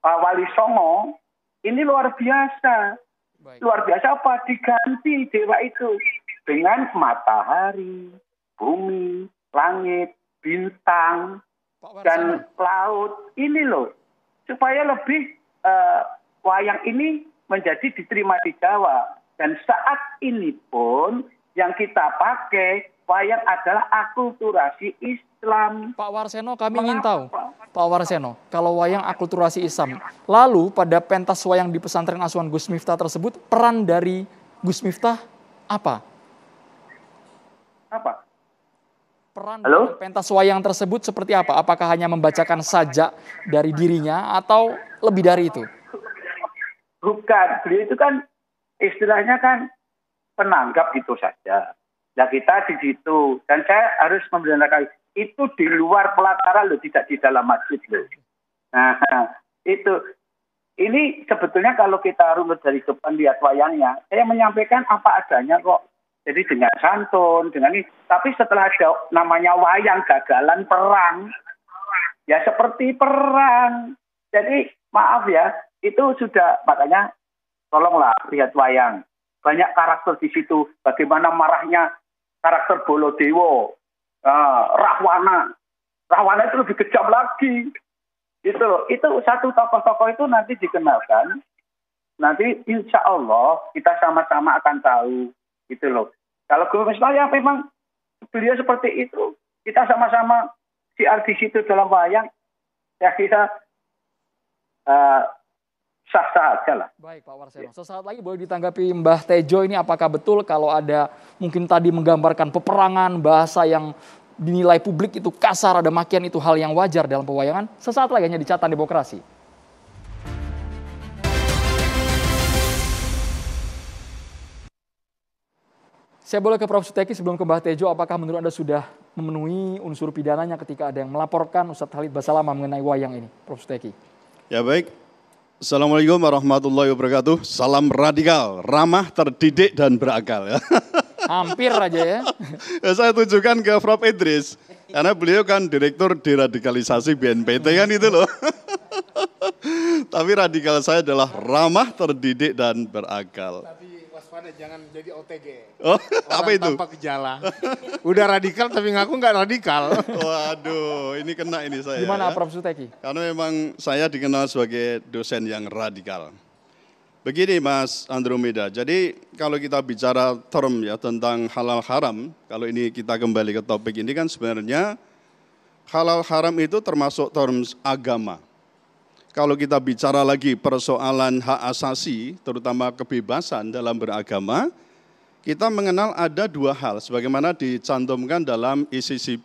Wali Songo, ini luar biasa. Baik. Luar biasa apa? Diganti dewa itu dengan matahari, bumi, langit, bintang, dan laut. Ini loh, supaya lebih wayang ini menjadi diterima di Jawa. Dan saat ini pun yang kita pakai wayang adalah akulturasi Islam. Pak Warseno, kami ingin tahu, Pak Warseno, kalau wayang akulturasi Islam, lalu pada pentas wayang di pesantren asuhan Gus Miftah tersebut, peran dari Gus Miftah apa? Apa? Peran dalam pentas wayang tersebut seperti apa? Apakah hanya membacakan sajak dari dirinya atau lebih dari itu? Bukan, beliau itu kan istilahnya kan penanggap itu saja. Nah kita di situ, dan saya harus membenarkan itu di luar pelataran loh, tidak di dalam masjid loh. Nah itu, ini sebetulnya kalau kita runut dari depan lihat wayangnya, saya menyampaikan apa adanya kok. Jadi dengan santun, dengan ini. Tapi setelah ada namanya wayang gagalan perang, ya seperti perang. Jadi maaf ya, itu sudah, makanya tolonglah lihat wayang. Banyak karakter di situ. Bagaimana marahnya karakter Bolodewo, Rahwana. Rahwana itu lebih kejam lagi. Itu satu tokoh-tokoh itu nanti dikenalkan. Nanti insya Allah kita sama-sama akan tahu. Gitu loh. Kalau Gus Miftah ya memang beliau seperti itu. Kita sama-sama siar di situ dalam wayang. Ya kita sah-sah aja lah. Baik Pak Warseno, sesaat lagi boleh ditanggapi Mbah Tejo ini apakah betul kalau ada mungkin tadi menggambarkan peperangan, bahasa yang dinilai publik itu kasar, ada makian, itu hal yang wajar dalam pewayangan? Sesaat lagi hanya di Catatan Demokrasi. Saya boleh ke Prof. Suteki sebelum ke Mbah Tejo, apakah menurut Anda sudah memenuhi unsur pidananya ketika ada yang melaporkan Ustadz Khalid Basalamah mengenai wayang ini, Prof. Suteki? Ya baik. Assalamualaikum warahmatullahi wabarakatuh. Salam radikal, ramah, terdidik, dan berakal. Hampir aja ya. Saya tujukan ke Prof. Idris, karena beliau kan Direktur Deradikalisasi BNPT kan itu loh. Tapi radikal saya adalah ramah, terdidik, dan berakal. Tapi waspada jangan jadi OTG. Oh, apa itu? Tanpa gejala. Udah radikal tapi ngaku nggak radikal. Waduh, ini kena ini saya. Gimana ya. Prof. Suteki? Karena memang saya dikenal sebagai dosen yang radikal. Begini Mas Andromeda, jadi kalau kita bicara term ya tentang halal haram, kalau ini kita kembali ke topik ini kan sebenarnya halal haram itu termasuk term agama. Kalau kita bicara lagi persoalan hak asasi, terutama kebebasan dalam beragama, kita mengenal ada dua hal, sebagaimana dicantumkan dalam isi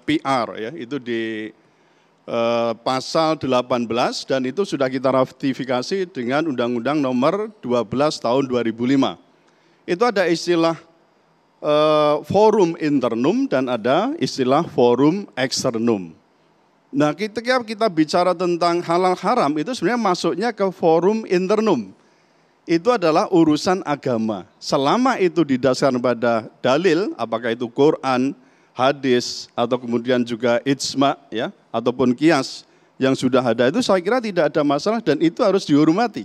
PR, ya, itu di pasal 18 dan itu sudah kita ratifikasi dengan Undang-Undang Nomor 12 Tahun 2005. Itu ada istilah forum internum dan ada istilah forum externum. Nah, ketika kita bicara tentang halal haram itu sebenarnya masuknya ke forum internum. Itu adalah urusan agama. Selama itu didasarkan pada dalil, apakah itu Quran, hadis, atau kemudian juga ijma, ya, ataupun qiyas, yang sudah ada itu saya kira tidak ada masalah dan itu harus dihormati.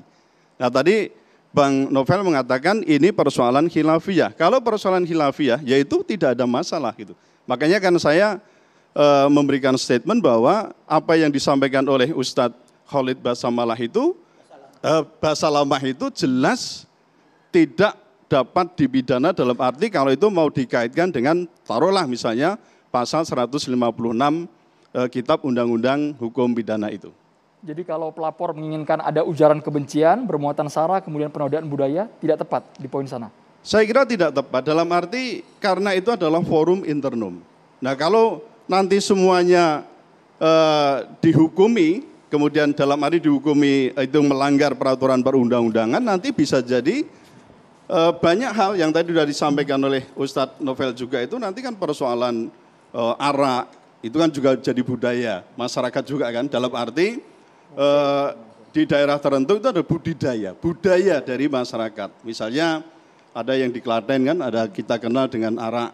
Nah tadi Bang Novel mengatakan ini persoalan khilafiyah. Kalau persoalan khilafiyah yaitu tidak ada masalah gitu. Makanya kan saya memberikan statement bahwa apa yang disampaikan oleh Ustadz Khalid Basalamah itu jelas tidak dapat dipidana dalam arti kalau itu mau dikaitkan dengan taruhlah misalnya pasal 156 Kitab Undang-Undang Hukum Pidana itu. Jadi kalau pelapor menginginkan ada ujaran kebencian, bermuatan sara, kemudian penodaan budaya, tidak tepat di poin sana? Saya kira tidak tepat, dalam arti karena itu adalah forum internum. Nah kalau nanti semuanya dihukumi, kemudian dalam arti dihukumi itu melanggar peraturan perundang-undangan, nanti bisa jadi banyak hal yang tadi sudah disampaikan oleh Ustadz Novel juga itu nanti kan persoalan arak, itu kan juga jadi budaya masyarakat juga kan, dalam arti di daerah tertentu itu ada budaya dari masyarakat. Misalnya ada yang di Klaten kan, ada kita kenal dengan arak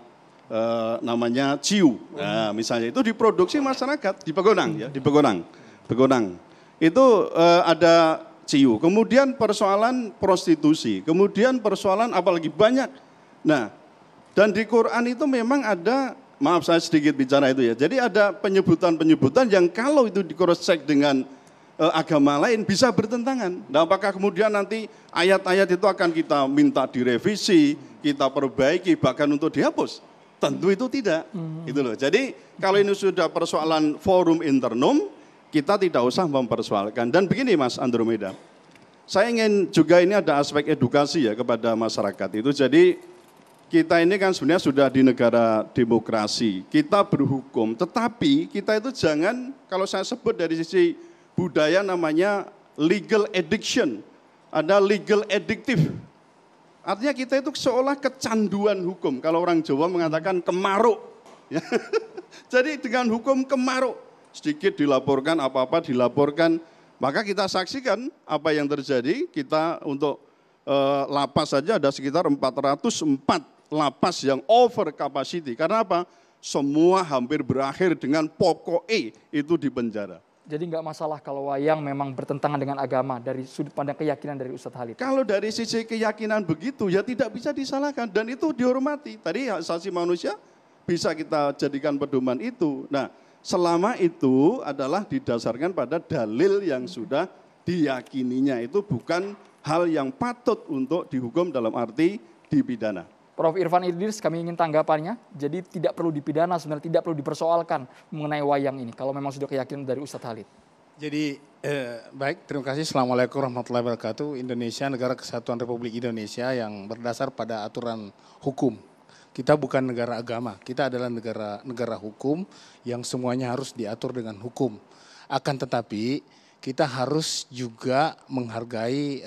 namanya ciu. Nah, misalnya itu diproduksi masyarakat di Pegonang ya, di Pegonang. Itu ada ciu. Kemudian persoalan prostitusi, kemudian persoalan apalagi banyak. Nah, dan di Quran itu memang ada, maaf saya sedikit bicara itu ya. Jadi ada penyebutan-penyebutan yang kalau itu di-cross check dengan agama lain bisa bertentangan. Nah, apakah kemudian nanti ayat-ayat itu akan kita minta direvisi, kita perbaiki, bahkan untuk dihapus? Tentu itu tidak. Gitu loh. Jadi kalau ini sudah persoalan forum internum, kita tidak usah mempersoalkan. Dan begini Mas Andromeda, saya ingin juga ini ada aspek edukasi ya kepada masyarakat itu. Jadi kita ini kan sebenarnya sudah di negara demokrasi, kita berhukum, tetapi kita itu jangan, kalau saya sebut dari sisi budaya namanya legal addiction, ada legal addictive. Artinya kita itu seolah kecanduan hukum. Kalau orang Jawa mengatakan kemaruk. Jadi dengan hukum kemaruk, sedikit dilaporkan, apa-apa dilaporkan. Maka kita saksikan apa yang terjadi. Kita untuk lapas saja ada sekitar 404 lapas yang over capacity. Karena apa? Semua hampir berakhir dengan pokok E itu di penjara. Jadi nggak masalah kalau wayang memang bertentangan dengan agama dari sudut pandang keyakinan dari Ustadz Khalid. Kalau dari sisi keyakinan begitu ya tidak bisa disalahkan dan itu dihormati. Tadi hak asasi manusia bisa kita jadikan pedoman itu. Nah, selama itu adalah didasarkan pada dalil yang sudah diyakininya, itu bukan hal yang patut untuk dihukum dalam arti dipidana. Prof. Irfan Idris, kami ingin tanggapannya. Jadi tidak perlu dipidana, sebenarnya tidak perlu dipersoalkan mengenai wayang ini, kalau memang sudah keyakinan dari Ustadz Khalid. Jadi baik, terima kasih. Assalamualaikum warahmatullahi wabarakatuh. Indonesia, negara kesatuan Republik Indonesia yang berdasar pada aturan hukum. Kita bukan negara agama, kita adalah negara hukum yang semuanya harus diatur dengan hukum. Akan tetapi kita harus juga menghargai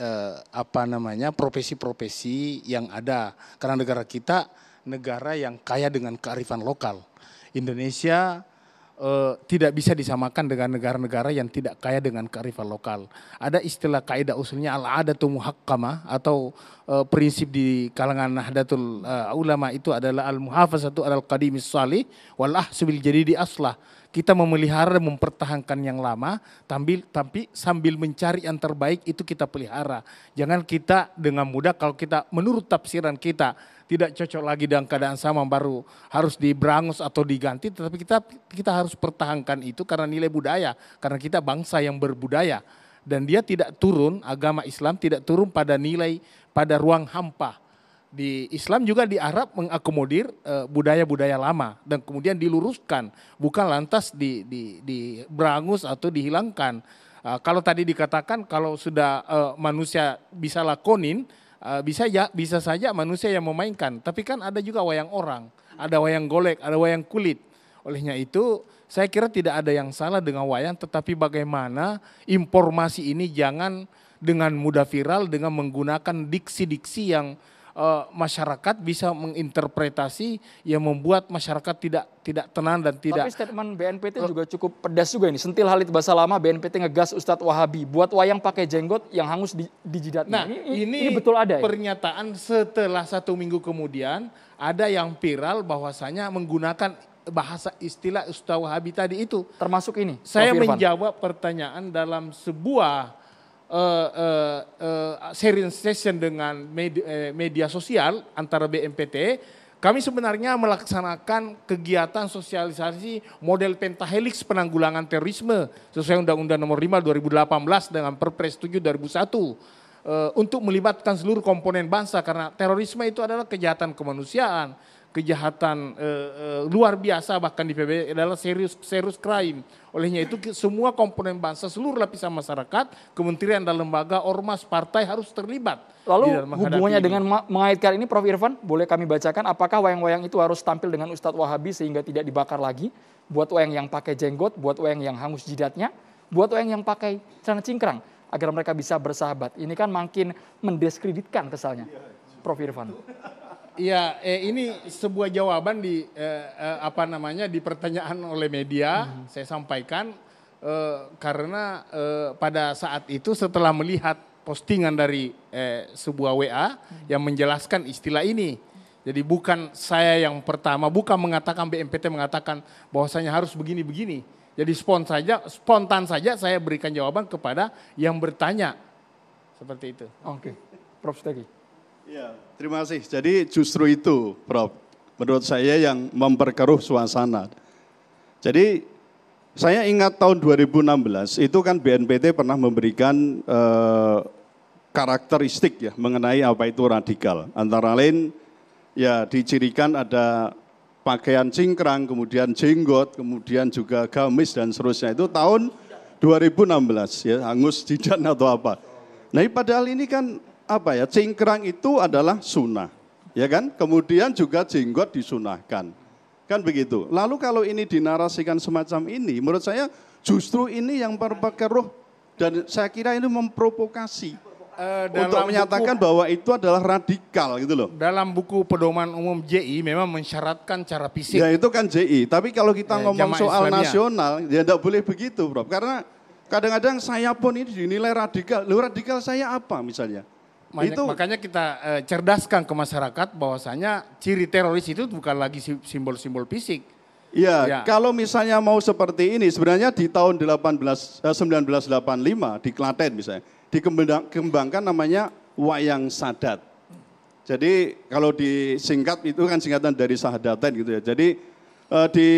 profesi-profesi yang ada. Karena negara kita negara yang kaya dengan kearifan lokal. Indonesia tidak bisa disamakan dengan negara-negara yang tidak kaya dengan kearifan lokal. Ada istilah kaidah usulnya al-adatu muhakkama atau prinsip di kalangan Nahdlatul Ulama itu adalah al-muhafazatu alal qadimis salih wal ahsubil jadidi aslah. Kita memelihara dan mempertahankan yang lama, tapi sambil mencari yang terbaik itu kita pelihara. Jangan kita dengan mudah kalau kita menurut tafsiran kita tidak cocok lagi dengan keadaan sama baru harus diberangus atau diganti, tetapi kita harus pertahankan itu karena nilai budaya, karena kita bangsa yang berbudaya. Dan dia tidak turun, agama Islam tidak turun pada nilai, pada ruang hampa. Di Islam juga di Arab mengakomodir budaya-budaya lama dan kemudian diluruskan, bukan lantas diberangus atau dihilangkan. Kalau tadi dikatakan kalau sudah manusia bisa lakonin, bisa saja manusia yang memainkan. Tapi kan ada juga wayang orang, ada wayang golek, ada wayang kulit. Olehnya itu saya kira tidak ada yang salah dengan wayang, tetapi bagaimana informasi ini jangan dengan mudah viral dengan menggunakan diksi-diksi yang masyarakat bisa menginterpretasi yang membuat masyarakat tidak tenang dan tidak. Tapi statement BNPT juga cukup pedas juga ini. Sentil Khalid Basalamah, BNPT ngegas Ustadz Wahabi buat wayang pakai jenggot yang hangus di jidatnya. Nah, ini betul ada pernyataan setelah 1 minggu kemudian ada yang viral bahwasanya menggunakan bahasa istilah Ustaz Wahabi tadi itu. Termasuk ini. Saya Prof. Irfan. menjawab pertanyaan dalam sebuah sharing session dengan media sosial antara BNPT. Kami sebenarnya melaksanakan kegiatan sosialisasi model pentahelix penanggulangan terorisme sesuai Undang-Undang Nomor 5 2018 dengan Perpres 7 2001 untuk melibatkan seluruh komponen bangsa karena terorisme itu adalah kejahatan kemanusiaan, kejahatan luar biasa, bahkan di PBB adalah serius crime. Olehnya itu semua komponen bangsa, seluruh lapisan masyarakat, kementerian dan lembaga, ormas, partai harus terlibat. Lalu hubungannya dengan mengaitkan ini Prof. Irfan, boleh kami bacakan apakah wayang-wayang itu harus tampil dengan Ustadz Wahabi sehingga tidak dibakar lagi? Buat wayang yang pakai jenggot, buat wayang yang hangus jidatnya, buat wayang yang pakai celana cingkrang agar mereka bisa bersahabat. Ini kan makin mendiskreditkan kesannya, Prof. Irfan. Iya, ini sebuah jawaban di di pertanyaan oleh media. Saya sampaikan karena pada saat itu setelah melihat postingan dari sebuah WA yang menjelaskan istilah ini. Jadi bukan saya yang pertama, bukan mengatakan BNPT mengatakan bahwasanya harus begini-begini. Jadi spontan saja saya berikan jawaban kepada yang bertanya. Seperti itu. Oke, Prof. Suteki. Ya, terima kasih. Jadi justru itu, Prof, menurut saya yang memperkeruh suasana. Jadi saya ingat tahun 2016 itu kan BNPT pernah memberikan karakteristik ya mengenai apa itu radikal. Antara lain ya dicirikan ada pakaian cingkrang, kemudian jenggot, kemudian juga gamis dan seterusnya. Itu tahun 2016 ya, hangus jidat atau apa. Nah, padahal ini kan apa ya, cingkrang itu adalah sunnah, ya kan? Kemudian juga jenggot disunahkan, kan begitu. Lalu kalau ini dinarasikan semacam ini, menurut saya justru ini yang berpengaruh dan saya kira ini memprovokasi untuk menyatakan bahwa itu adalah radikal gitu loh. Dalam buku pedoman umum JI memang mensyaratkan cara fisik. Ya itu kan JI, tapi kalau kita ngomong soal Islamiyah nasional, ya tidak boleh begitu, Prof. Karena kadang-kadang saya pun ini dinilai radikal. Loh, radikal saya apa misalnya? Makanya kita cerdaskan ke masyarakat bahwasanya ciri teroris itu bukan lagi simbol-simbol fisik. Ya, kalau misalnya mau seperti ini, sebenarnya di tahun 1985 di Klaten misalnya, dikembangkan namanya wayang sadat. Jadi kalau disingkat itu kan singkatan dari sahadaten gitu ya. Jadi di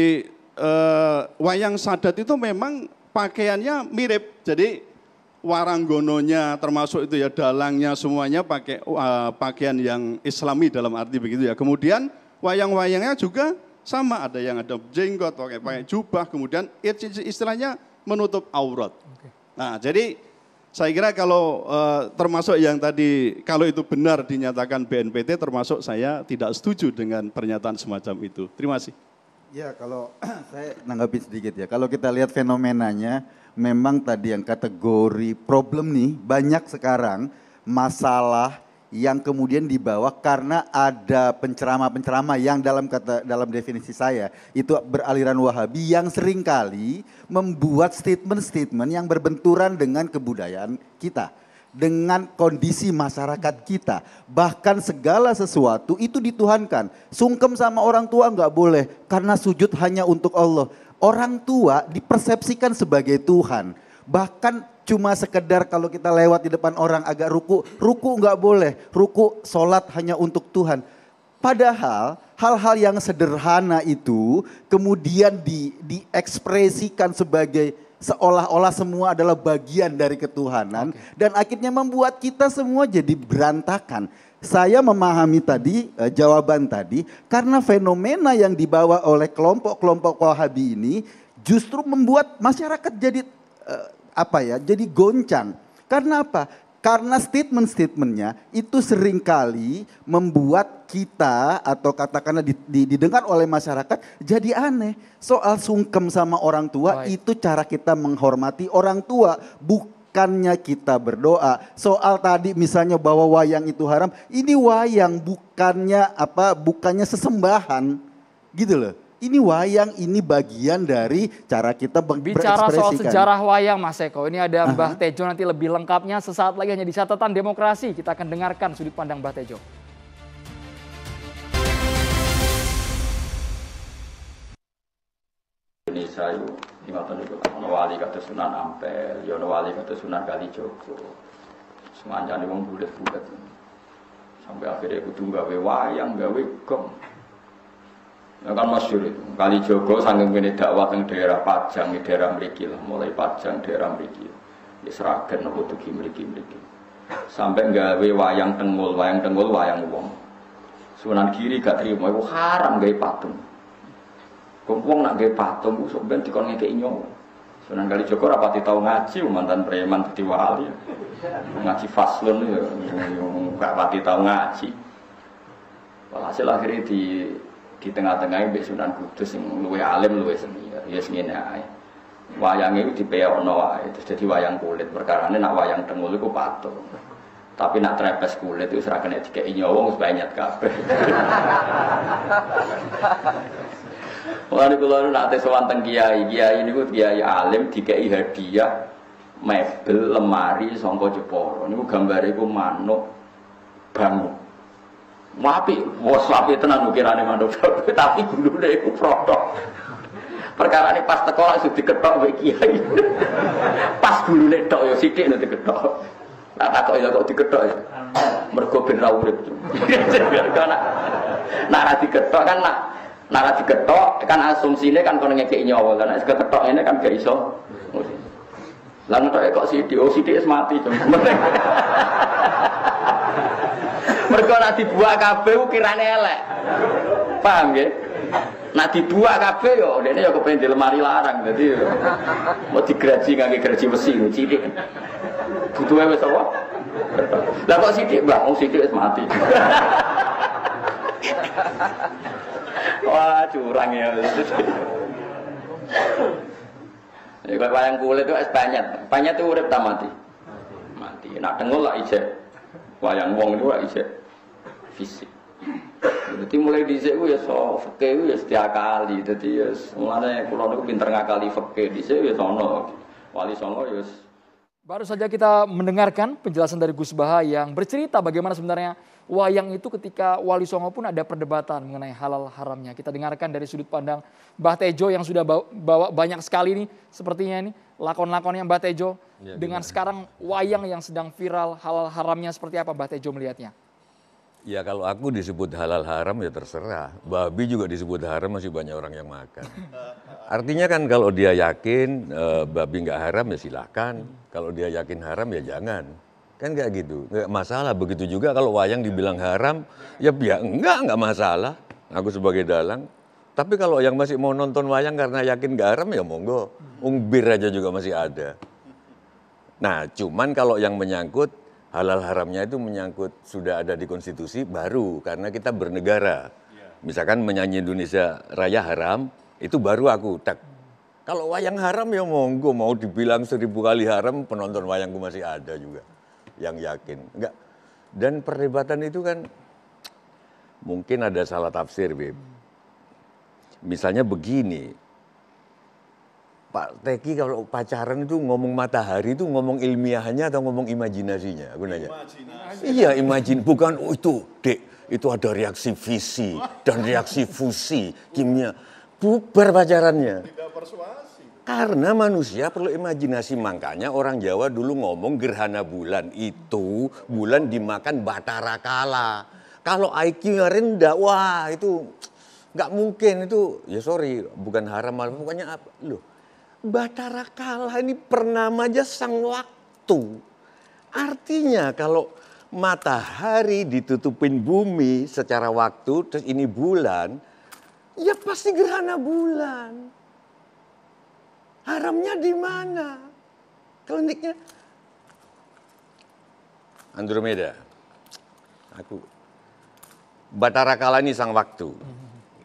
wayang sadat itu memang pakaiannya mirip. Jadi waranggononya termasuk itu ya, dalangnya semuanya pakai pakaian yang Islami dalam arti begitu ya. Kemudian wayang-wayangnya juga sama, ada yang ada jenggot, pakai jubah, kemudian istilahnya menutup aurat. Nah, jadi saya kira kalau termasuk yang tadi, kalau itu benar dinyatakan BNPT, termasuk saya tidak setuju dengan pernyataan semacam itu. Terima kasih. Ya, kalau saya nanggapi sedikit ya. Kalau kita lihat fenomenanya, memang tadi yang kategori problem nih banyak sekarang masalah yang kemudian dibawa karena ada penceramah-penceramah yang dalam definisi saya itu beraliran Wahabi yang seringkali membuat statement-statement yang berbenturan dengan kebudayaan kita, dengan kondisi masyarakat kita. Bahkan segala sesuatu itu dituhankan. Sungkem sama orang tua nggak boleh karena sujud hanya untuk Allah. Orang tua dipersepsikan sebagai Tuhan. Bahkan cuma sekedar kalau kita lewat di depan orang agak ruku nggak boleh, ruku sholat hanya untuk Tuhan. Padahal hal-hal yang sederhana itu kemudian diekspresikan sebagai seolah-olah semua adalah bagian dari ketuhanan dan akhirnya membuat kita semua jadi berantakan. Saya memahami tadi jawaban tadi karena fenomena yang dibawa oleh kelompok-kelompok Wahabi ini justru membuat masyarakat jadi jadi goncang. Karena apa? Karena statement-statementnya itu seringkali membuat kita atau katakanlah didengar oleh masyarakat jadi aneh. Soal sungkem sama orang tua itu cara kita menghormati orang tua, bukannya kita berdoa. Soal tadi misalnya bahwa wayang itu haram, ini wayang bukannya sesembahan gitu loh. Ini wayang, ini bagian dari cara kita berekspresikan. Bicara soal sejarah wayang Mas Eko, ini ada Mbah Tejo nanti lebih lengkapnya sesaat lagi hanya di Catatan Demokrasi. Kita akan dengarkan sudut pandang Mbah Tejo. Indonesia itu ngoten niku ono wali kados Sunan Ampel, ya ono wali kados Sunan Kalijaga. Semanjane wong bulet-bulet. Sampai akhirnya kudu gawe wayang, gawe gong. Ya kan masyhur itu. Kalijaga saking kene dakwah teng daerah Pajang, daerah mriki lah, mulai Pajang daerah mriki. Wis Sragen opo dugi mriki. Sampai gawe wayang Tengul wayang wong. Sunan Giri gak trimo iku haram gawe patung. Wong nak gawe patung ku sok ben dikon ngekeki nyawa. Sunan Kalijaga ora pati tau ngaji mantan preman dadi wali. Ngaji faslun ya gak pati tau ngaji. Walhasil akhirnya di tengah-tengah mbek Sunan Kudus sing luwih alim luwih seni. Ya ngene ae. Wayange iku dipeokno wae terus dadi wayang kulit. Perkarane nak wayang Tengul iku patung. Tapi nak trepes kulit itu ora kena dikeki nyawa wis banyak kabeh. Mulane kula nate sowan teng kiai niku kiai alim dikeki hadiah mebel lemari saka Jepara. Niku gambare iku manuk bangun. Apik, wis apik tenan ukirane manuk tapi gulune iku protok. Perkarane pas teko langsung diketok mbek kiai. Pas gulune tok ya sithik nek diketok. Lah takok ya kok diketok ya. Mergo ben ra urip. Nak diketok kan nak diketok kan asumsine kan kono ngekeki nyawa kan nek diketok ini kan gak iso. Lah ngetok kok sithik wis mati to. Mergo nek dibuak kabeh ukirane elek. Paham nggih? Nek dibuak kabeh yo dene yo kepengin di lemari larang dadi mau digraji ngangge graji besi sithik. Butuhe wis apa? Lah kok sithik, Mbah? Wong sithik wis mati. Wah, curang ya. Ya kok wayang kulit itu es banyak. Banyak itu urip ta mati. Mati. Nak Tengul lah ijek. Wayang wong itu lah ijek fisik. Jadi mulai dhisik ku ya so fikih ku ya setia kali. Dadi ya mulane kula niku pinter ngakali fikih dhisik ya sono. Wali Songo ya. Baru saja kita mendengarkan penjelasan dari Gus Baha yang bercerita bagaimana sebenarnya wayang itu ketika Wali Songo pun ada perdebatan mengenai halal haramnya. Kita dengarkan dari sudut pandang Mbah Tejo yang sudah bawa banyak sekali nih sepertinya ini lakon-lakonnya Mbah Tejo. Ya, dengan sekarang wayang yang sedang viral halal haramnya seperti apa Mbah Tejo melihatnya? Ya kalau aku disebut halal haram ya terserah. Babi juga disebut haram masih banyak orang yang makan. Artinya kan kalau dia yakin babi nggak haram ya silakan. Kalau dia yakin haram ya jangan. Kan nggak gitu, nggak masalah. Begitu juga kalau wayang dibilang haram, ya nggak masalah. Aku sebagai dalang. Tapi kalau yang masih mau nonton wayang karena yakin nggak haram ya monggo. Bir aja juga masih ada. Nah cuman kalau yang menyangkut halal haramnya itu menyangkut sudah ada di konstitusi baru karena kita bernegara. Misalkan menyanyi Indonesia Raya haram, itu baru aku tak. Kalau wayang haram ya monggo, mau dibilang 1000 kali haram penonton wayangku masih ada juga yang yakin. Enggak. Dan perdebatan itu kan mungkin ada salah tafsir, Beb. Misalnya begini. Pak Teki kalau pacaran itu ngomong matahari itu ngomong ilmiahnya atau ngomong imajinasinya? Aku nanya. Iya, bukan itu, Dek. Itu ada reaksi fisi dan reaksi fusi kimia. Bubar pacarannya. Tidak persuasi. Karena manusia perlu imajinasi, makanya orang Jawa dulu ngomong gerhana bulan itu bulan dimakan Bathara Kala. Kalau IQ-nya rendah, wah itu nggak mungkin itu. Ya sorry, bukan haram, pokoknya apa? Loh. Bathara Kala ini pernama aja sang waktu. Artinya kalau matahari ditutupin bumi secara waktu, terus ini bulan, ya pasti gerhana bulan. Haramnya di mana? Kliniknya Andromeda. Bathara Kala ini sang waktu.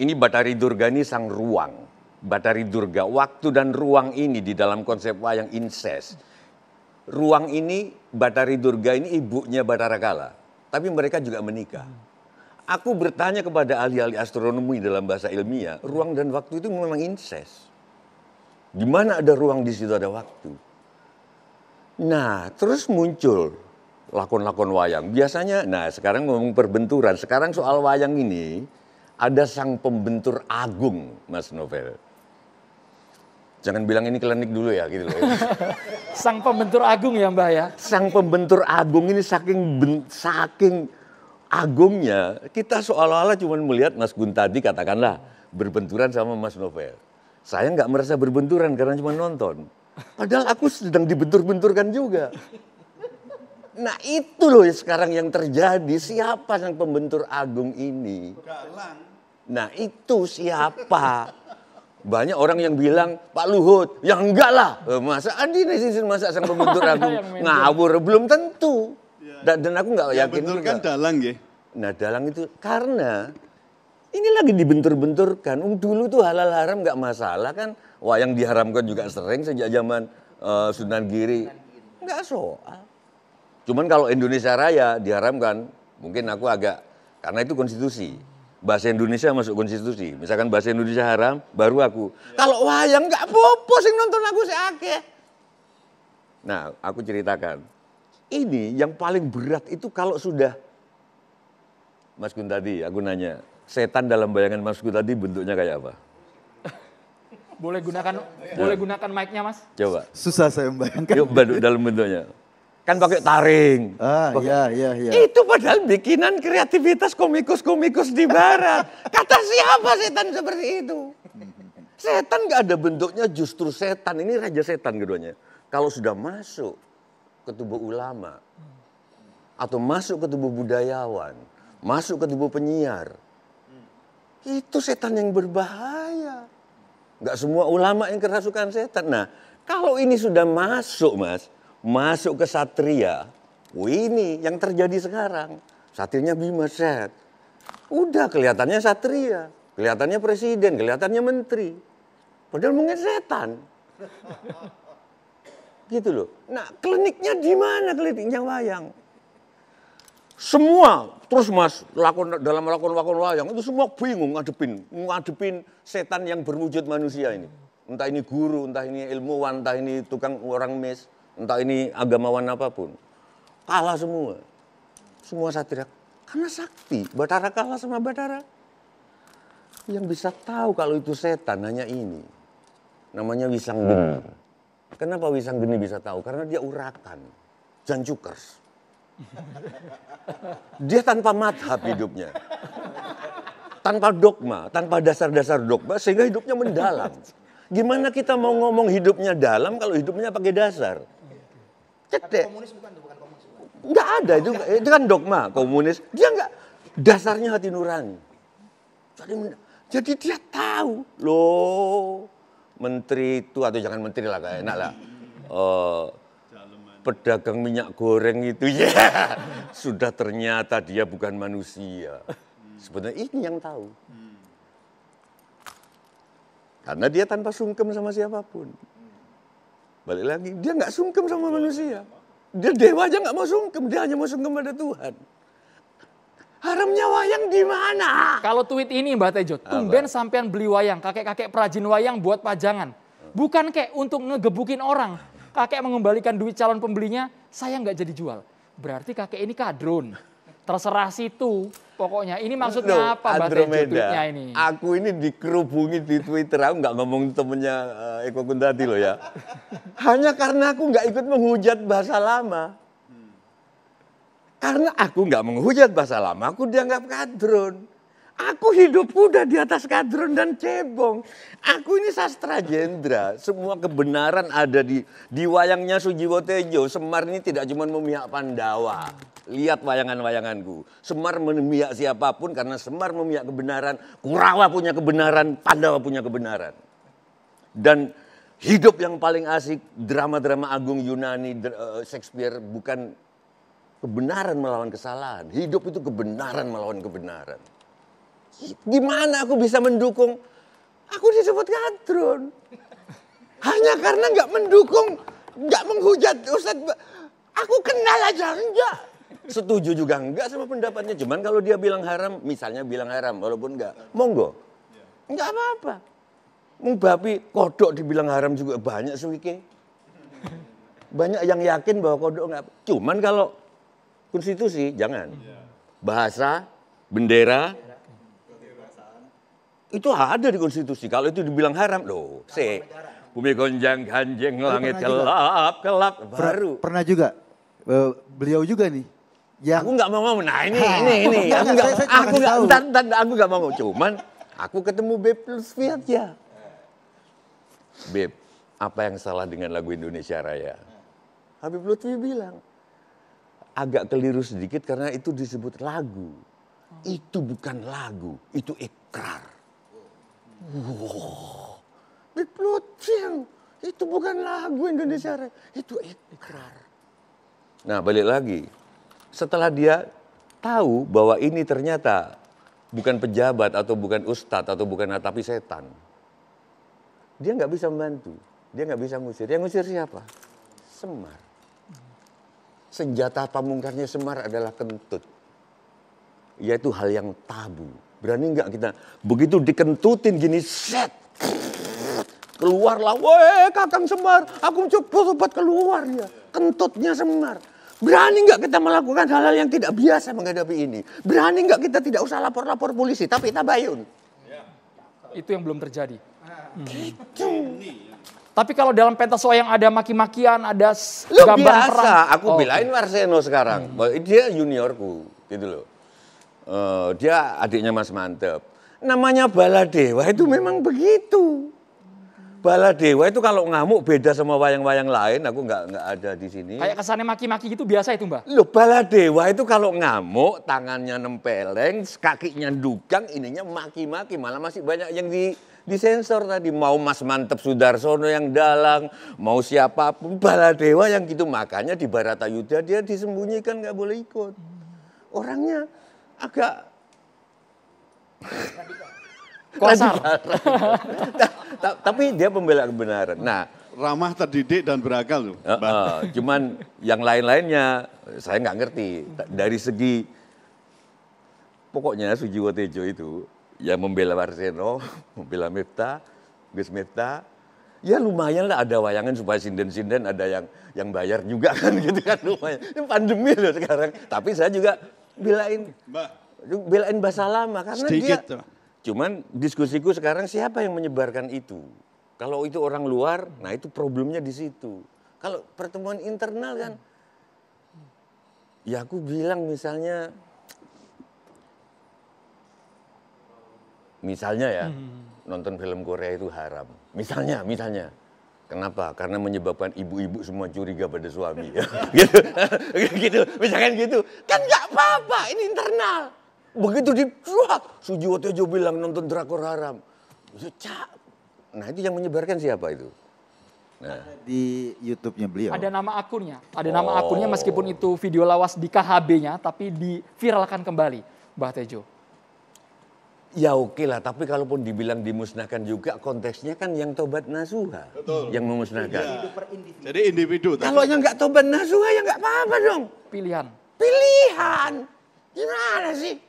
Ini Bathari Durga ini sang ruang. Bathari Durga, waktu dan ruang ini di dalam konsep wayang incest. Ruang ini, Bathari Durga ini ibunya Bathara Kala. Tapi mereka juga menikah. Aku bertanya kepada ahli-ahli astronomi dalam bahasa ilmiah, ruang dan waktu itu memang incest. Di mana ada ruang di situ ada waktu. Nah, terus muncul lakon-lakon wayang. Biasanya, nah sekarang ngomong perbenturan. Sekarang soal wayang ini, ada sang pembentur agung, Mas Novel. Jangan bilang ini klinik dulu ya gitu loh. Sang pembentur agung ya Mbah ya. Sang pembentur agung ini saking agungnya, kita seolah-olah cuma melihat Mas Gun tadi katakanlah berbenturan sama Mas Novel. Saya nggak merasa berbenturan karena cuma nonton. Padahal aku sedang dibentur-benturkan juga. Nah itu loh sekarang yang terjadi. Siapa sang pembentur agung ini? Nah itu siapa? Banyak orang yang bilang Pak Luhut, ya enggak lah. Masa Adi masa sang pembentur agung ngawur? Belum tentu. Dan aku nggak yakin juga. Benturkan Dalang ya. Nah Dalang itu karena ini lagi dibentur-benturkan. Dulu tuh halal haram nggak masalah kan. Wayang diharamkan juga sering sejak zaman Sunan Giri. Nggak soal. Cuman kalau Indonesia Raya diharamkan, mungkin aku agak, karena itu konstitusi. Bahasa Indonesia masuk konstitusi. Misalkan bahasa Indonesia haram, baru aku. Kalau wayang nggak apa-apa sing nonton aku seakeh. Nah, aku ceritakan. Ini yang paling berat itu kalau sudah, Mas Gun tadi, aku nanya, setan dalam bayangan Mas Gun tadi bentuknya kayak apa? Boleh gunakan mic-nya Mas? Coba. Susah saya membayangkan. Yuk dalam bentuknya. Kan pakai taring. Iya. Itu padahal bikinan kreativitas komikus-komikus di barat. Kata siapa setan seperti itu? Setan nggak ada bentuknya, justru setan. Ini raja setan keduanya. Kalau sudah masuk ke tubuh ulama, atau masuk ke tubuh budayawan, masuk ke tubuh penyiar, itu setan yang berbahaya. Nggak semua ulama yang kerasukan setan. Nah, kalau ini sudah masuk Mas, masuk ke satria, ini yang terjadi sekarang. Satrianya Bima Set. Udah kelihatannya satria, kelihatannya presiden, kelihatannya menteri. Padahal mungkin setan. Gitu loh. Nah, kliniknya di mana kliniknya wayang? Semua terus Mas dalam melakukan wayang itu semua bingung ngadepin setan yang berwujud manusia ini. Entah ini guru, entah ini ilmuwan, entah ini tukang orang mes. Entah ini agamawan apapun, kalah semua. Semua satria, karena sakti. Bathara kalah sama Bathara. Yang bisa tahu kalau itu setan hanya ini. Namanya Wisanggeni. Kenapa Wisanggeni bisa tahu? Karena dia urakan, Jancukers. Dia tanpa madhab hidupnya. Tanpa dogma, tanpa dasar-dasar dogma, sehingga hidupnya mendalam. Gimana kita mau ngomong hidupnya dalam kalau hidupnya pakai dasar? Cedek. Enggak ada, itu kan dogma komunis. Dia enggak, dasarnya hati nurani. Jadi dia tahu, loh menteri itu, atau jangan menteri lah, kayak enak lah. Pedagang minyak goreng itu, ya sudah ternyata dia bukan manusia. Sebenarnya ini yang tahu. Karena dia tanpa sungkem sama siapapun. Balik lagi, dia nggak sungkem sama manusia. Dia dewa aja nggak mau sungkem, dia hanya mau sungkem pada Tuhan. Haramnya wayang di mana? Kalau tweet ini Mbak Tejo, tumben sampean beli wayang, kakek-kakek perajin wayang buat pajangan. Bukan kayak untuk ngegebukin orang. Kakek mengembalikan duit calon pembelinya, saya nggak jadi jual. Berarti kakek ini kadrun. Terserah situ. Pokoknya ini maksudnya apa Mbak Tejo tweetnya ini? Aku ini dikerubungi di Twitter, aku nggak ngomong temennya Eko Kuntadi loh ya. Hanya karena aku nggak ikut menghujat bahasa lama. Karena aku nggak menghujat bahasa lama, aku dianggap kadrun. Aku hidupku udah di atas kadrun dan cebong. Aku ini sastra jendra. Semua kebenaran ada di wayangnya Sujiwo Tejo. Semar ini tidak cuma memihak Pandawa. Lihat wayangan-wayanganku. Semar memihak siapapun karena Semar memihak kebenaran. Kurawa punya kebenaran, Pandawa punya kebenaran. Dan hidup yang paling asik, drama-drama agung Yunani, Shakespeare, bukan kebenaran melawan kesalahan. Hidup itu kebenaran melawan kebenaran. Gimana aku bisa mendukung? Aku disebut kadrun. Hanya karena nggak mendukung, nggak menghujat Ustadz. Aku kenal aja, enggak. Setuju juga enggak sama pendapatnya. Cuman kalau dia bilang haram, misalnya bilang haram, walaupun enggak, monggo. Enggak apa-apa. Babi kodok dibilang haram juga banyak suwike. Banyak yang yakin bahwa kodok enggak. Cuman kalau konstitusi, jangan. Bahasa, bendera, Itu ada di konstitusi. Kalau itu dibilang haram, loh, bumi gonjang ganjeng, langit gelap, baru. Pernah juga, beliau juga nih. Yang... Aku nggak mau, nah ini. Aku nggak mau. Cuman aku ketemu Beb Lutfi aja. Beb, apa yang salah dengan lagu Indonesia Raya? Habib Lutfi bilang, agak keliru sedikit karena itu disebut lagu. Itu bukan lagu, itu ikrar. Wow, Beb Lutfi, itu bukan lagu Indonesia Raya, itu ikrar. Nah, balik lagi. Setelah dia tahu bahwa ini ternyata bukan pejabat atau bukan ustadz atau bukan tapi setan, dia nggak bisa membantu, dia nggak bisa ngusir. Yang ngusir siapa? Semar. Senjata pamungkasnya Semar adalah kentut, yaitu hal yang tabu. Berani nggak kita begitu dikentutin gini, set, keluarlah, weh Kakang Semar, aku coba keluar ya, kentutnya Semar. Berani nggak kita melakukan hal-hal yang tidak biasa menghadapi ini? Berani nggak kita tidak usah lapor-lapor polisi, tapi tabayun? Itu yang belum terjadi. Gitu. Tapi kalau dalam pentas wayang ada maki-makian, ada gambar biasa. perang. Aku bilain Warseno sekarang. Dia juniorku, gitu loh. Dia adiknya Mas Mantep. Namanya Baladewa itu memang begitu. Baladewa itu kalau ngamuk beda sama wayang-wayang lain, aku nggak ada di sini. Kayak kesannya maki-maki gitu biasa itu, Mbak? Loh, Baladewa itu kalau ngamuk, tangannya nempeleng, kakinya dugang, ininya maki-maki. Malah masih banyak yang disensor tadi. Mau Mas Mantep Sudarsono yang dalang, mau siapapun, Baladewa yang gitu. Makanya di Baratayuda dia disembunyikan, nggak boleh ikut. Orangnya agak... Kasar. Tapi dia pembela kebenaran. Nah, ramah, terdidik dan berakal loh. Cuman yang lain-lainnya saya nggak ngerti. Dari segi pokoknya Sujiwo Tejo itu yang membela Warseno, membela Miftah, Gus Miftah, ya lumayan lah ada wayangan supaya sinden-sinden ada yang bayar juga kan gitu kan lumayan. Ini pandemi loh sekarang. Tapi saya juga belain Basalamah karena sedikit dia. Cuman diskusiku sekarang siapa yang menyebarkan itu? Kalau itu orang luar, nah itu problemnya di situ. Kalau pertemuan internal kan, ya aku bilang misalnya ya, nonton film Korea itu haram. Misalnya. Kenapa? Karena menyebabkan ibu-ibu semua curiga pada suami. gitu, misalkan gitu. Kan nggak apa-apa, ini internal. Begitu Sujiwo Tejo bilang nonton drakor haram. Nah itu yang menyebarkan siapa itu? Nah. Di YouTube-nya beliau. Ada nama akunnya. Ada nama akunnya meskipun itu video lawas di KHB-nya, tapi diviralkan kembali, Mbah Tejo. Ya oke lah, tapi kalaupun dibilang dimusnahkan juga konteksnya kan yang tobat nasuha. Betul. Yang memusnahkan. Ya. Jadi individu. Kalau yang nggak tobat nasuha ya nggak apa-apa dong. Pilihan. Gimana sih?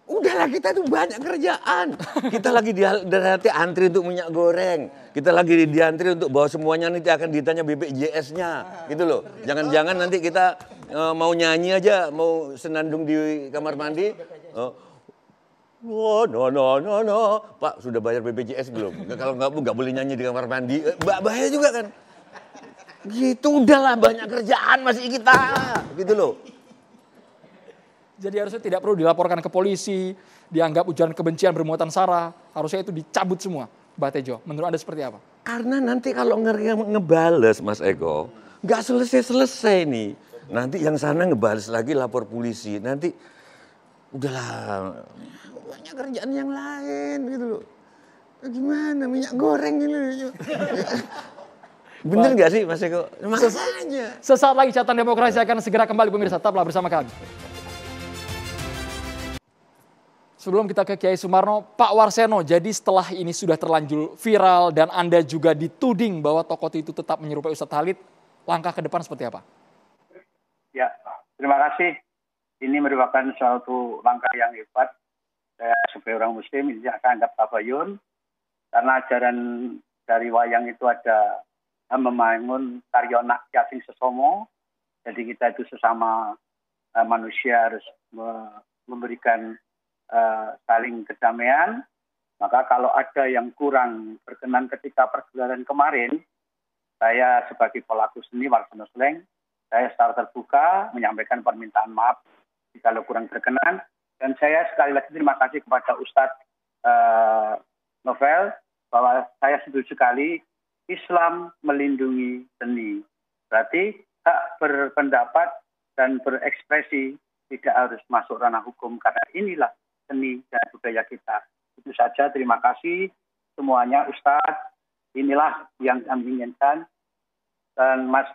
Udahlah kita tuh banyak kerjaan. Kita lagi nanti antri untuk minyak goreng. Kita lagi diantri untuk bawa semuanya nanti akan ditanya BPJS-nya. Gitu loh. Jangan-jangan nanti kita mau nyanyi aja, mau senandung di kamar mandi. No. Pak, sudah bayar BPJS belum? Kalau nggak boleh nyanyi di kamar mandi. Bahaya juga kan. Gitu udahlah banyak kerjaan masih kita. Gitu loh. Jadi harusnya tidak perlu dilaporkan ke polisi, dianggap ujaran kebencian bermuatan sara, harusnya itu dicabut semua, Mbak Tejo. Menurut Anda seperti apa? Karena nanti kalau ngebales, Mas Eko, nggak selesai-selesai nih. Nanti yang sana ngebales lagi lapor polisi, nanti udahlah banyak kerjaan yang lain gitu loh. Gimana minyak goreng ini? Bener nggak sih Mas Eko? Makanya. Sesaat lagi Catatan Demokrasi akan segera kembali pemirsa, tetaplah bersama kami. Sebelum kita ke Kiai Sumarno, Pak Warseno, jadi setelah ini sudah terlanjur viral dan Anda juga dituding bahwa tokoh itu tetap menyerupai Ustadz Khalid, langkah ke depan seperti apa? Ya, terima kasih. Ini merupakan suatu langkah yang hebat. Saya sebagai orang Muslim ini akan anggap tabayun, karena ajaran dari wayang itu ada membangun karya nakya sing sesomo. Jadi kita itu sesama manusia harus memberikan saling kedamaian, Maka kalau ada yang kurang berkenan ketika pergelaran kemarin, saya sebagai pelaku seni Warsono Sleng, saya secara terbuka menyampaikan permintaan maaf kalau kurang berkenan. Dan saya sekali lagi terima kasih kepada Ustadz Novel, bahwa saya setuju sekali Islam melindungi seni. Berarti hak berpendapat dan berekspresi tidak harus masuk ranah hukum, karena inilah seni dan budaya kita. Itu saja, terima kasih semuanya Ustadz. Inilah yang kami inginkan. Dan Mas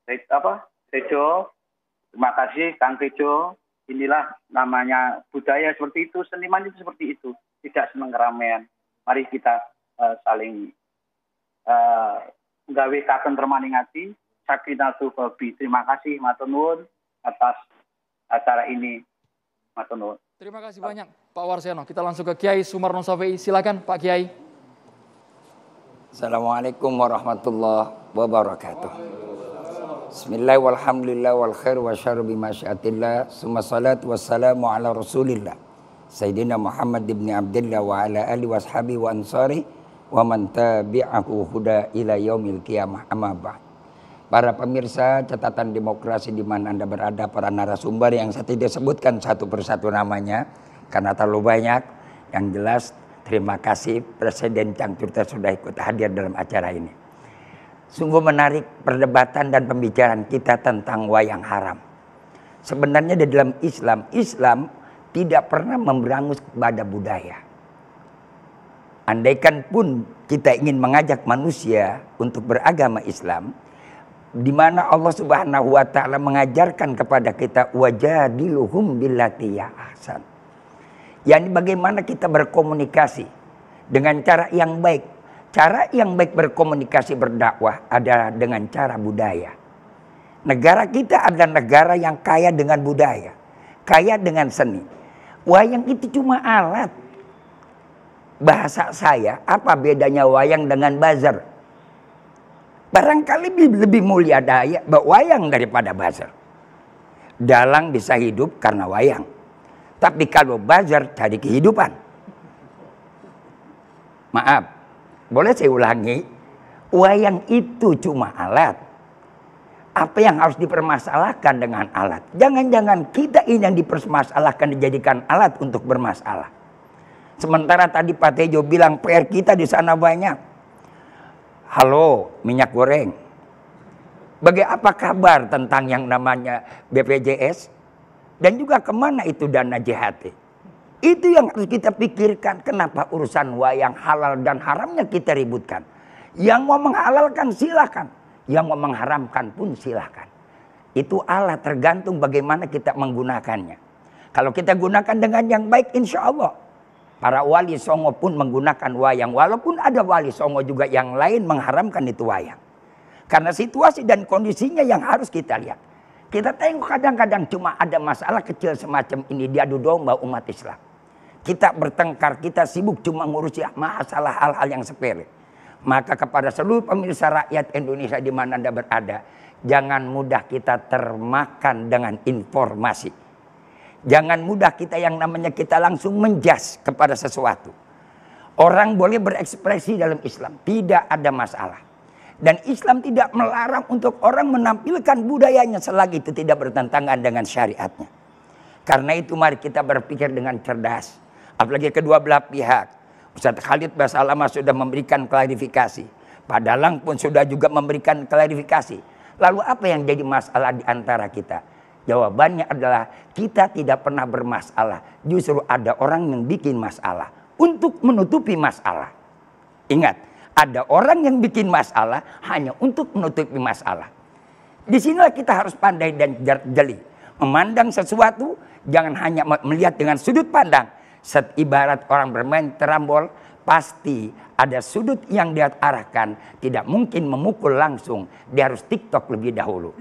Tejo, terima kasih Kang Tejo. Inilah namanya budaya seperti itu, seniman itu seperti itu, tidak seneng ramean. Mari kita saling gawe kaken termaning ati, sakinatu qalbi. Terima kasih matur nuwun atas acara ini. Matur nuwun. Terima kasih banyak Pak Warsiono. Kita langsung ke Kiai Sumarno Safei. Silakan Pak Kiai. Assalamualaikum warahmatullahi wabarakatuh. Bismillah walhamdulillah wal khair wa syarru bimasyiatillah. Summa salatu wassalamu ala rasulillah Sayyidina Muhammad ibn Abdillah wa ala alihi washabi wa ansari wa man tabi'ahu huda ila yaumil qiyamah, amma ba'd. Para pemirsa catatan demokrasi di mana Anda berada, para narasumber yang saya tidak sebutkan satu persatu namanya karena terlalu banyak. Yang jelas terima kasih Presiden Cangturta sudah ikut hadir dalam acara ini. Sungguh menarik perdebatan dan pembicaraan kita tentang wayang haram. Sebenarnya di dalam Islam tidak pernah memberangus kepada budaya. Andaikan pun kita ingin mengajak manusia untuk beragama Islam, di mana Allah Subhanahu wa taala mengajarkan kepada kita wajadiluhum billati ya ahsan. Yani bagaimana kita berkomunikasi dengan cara yang baik. Cara yang baik berkomunikasi berdakwah adalah dengan cara budaya. Negara kita adalah negara yang kaya dengan budaya, kaya dengan seni. Wayang itu cuma alat. Bahasa saya, apa bedanya wayang dengan bazar? Barangkali lebih mulia wayang daripada bazar. Dalang bisa hidup karena wayang. Tapi kalau bazar cari kehidupan. Maaf, boleh saya ulangi? Wayang itu cuma alat. Apa yang harus dipermasalahkan dengan alat? Jangan-jangan kita ini yang dipermasalahkan dijadikan alat untuk bermasalah. Sementara tadi Pak Tejo bilang PR kita di sana banyak. Halo, minyak goreng. Apa kabar tentang yang namanya BPJS? Dan juga kemana itu dana JHT? Itu yang harus kita pikirkan. Kenapa urusan wayang halal dan haramnya kita ributkan? Yang mau menghalalkan silakan. Yang mau mengharamkan pun silakan. Itu alat, tergantung bagaimana kita menggunakannya. Kalau kita gunakan dengan yang baik, insya Allah. Para wali songo pun menggunakan wayang. Walaupun ada wali songo juga yang lain mengharamkan itu wayang. Karena situasi dan kondisinya yang harus kita lihat. Kita tengok kadang-kadang cuma ada masalah kecil semacam ini. Diadu domba umat Islam. Kita bertengkar, kita sibuk cuma ngurusi masalah hal-hal yang sepele. Maka kepada seluruh pemirsa rakyat Indonesia di mana Anda berada. Jangan mudah kita termakan dengan informasi. Jangan mudah kita yang namanya kita langsung menjas kepada sesuatu. Orang boleh berekspresi dalam Islam. Tidak ada masalah. Dan Islam tidak melarang untuk orang menampilkan budayanya selagi itu tidak bertentangan dengan syariatnya. Karena itu mari kita berpikir dengan cerdas. Apalagi kedua belah pihak. Ustadz Khalid Basalamah sudah memberikan klarifikasi. Pak Dalang pun sudah juga memberikan klarifikasi. Lalu apa yang jadi masalah di antara kita? Jawabannya adalah kita tidak pernah bermasalah. Justru ada orang yang bikin masalah untuk menutupi masalah. Ingat, ada orang yang bikin masalah hanya untuk menutupi masalah. Disinilah kita harus pandai dan jeli. Memandang sesuatu jangan hanya melihat dengan sudut pandang. Ibarat orang bermain terambol, pasti ada sudut yang dia arahkan. Tidak mungkin memukul langsung. Dia harus TikTok lebih dahulu.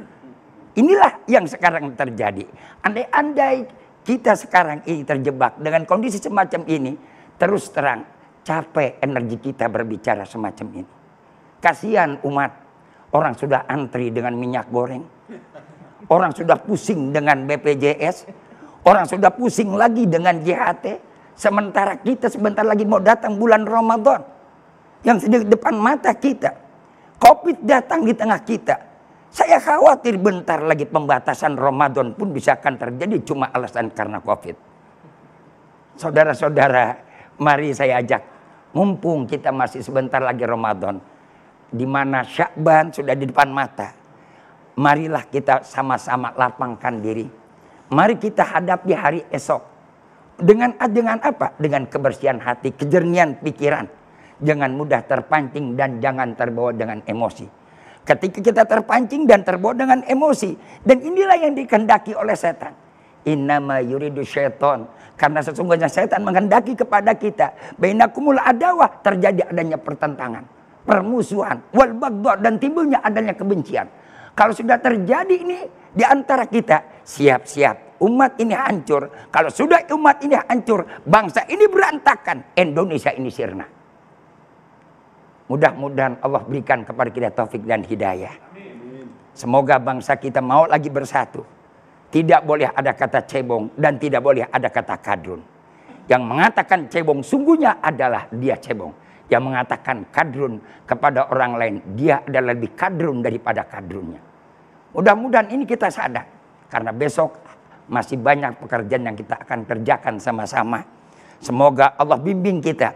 Inilah yang sekarang terjadi. Andai-andai kita sekarang ini terjebak dengan kondisi semacam ini, terus terang capek energi kita berbicara semacam ini. Kasihan umat, orang sudah antri dengan minyak goreng. Orang sudah pusing dengan BPJS. Orang sudah pusing lagi dengan JHT. Sementara kita sebentar lagi mau datang bulan Ramadan yang sedang depan mata kita. Covid datang di tengah kita. Saya khawatir bentar lagi pembatasan Ramadan pun bisa akan terjadi cuma alasan karena Covid. Saudara-saudara, mari saya ajak, mumpung kita masih sebentar lagi Ramadan, di mana Sya'ban sudah di depan mata. Marilah kita sama-sama lapangkan diri. Mari kita hadapi hari esok. Dengan apa? Dengan kebersihan hati, kejernihan pikiran. Jangan mudah terpancing dan jangan terbawa dengan emosi. Ketika kita terpancing dan terbawa dengan emosi, dan inilah yang dikehendaki oleh setan. Innama yuridu syaiton, karena sesungguhnya setan menghendaki kepada kita bainakumul adawah, terjadi adanya pertentangan, permusuhan, wal baghdha, dan timbulnya adanya kebencian. Kalau sudah terjadi ini di antara kita, siap-siap umat ini hancur. Kalau sudah umat ini hancur, bangsa ini berantakan, Indonesia ini sirna. Mudah-mudahan Allah berikan kepada kita taufik dan hidayah. Semoga bangsa kita mau lagi bersatu. Tidak boleh ada kata cebong dan tidak boleh ada kata kadrun. Yang mengatakan cebong sungguhnya adalah dia cebong. Yang mengatakan kadrun kepada orang lain, dia adalah lebih kadrun daripada kadrunnya. Mudah-mudahan ini kita sadar. Karena besok masih banyak pekerjaan yang kita akan kerjakan sama-sama. Semoga Allah bimbing kita.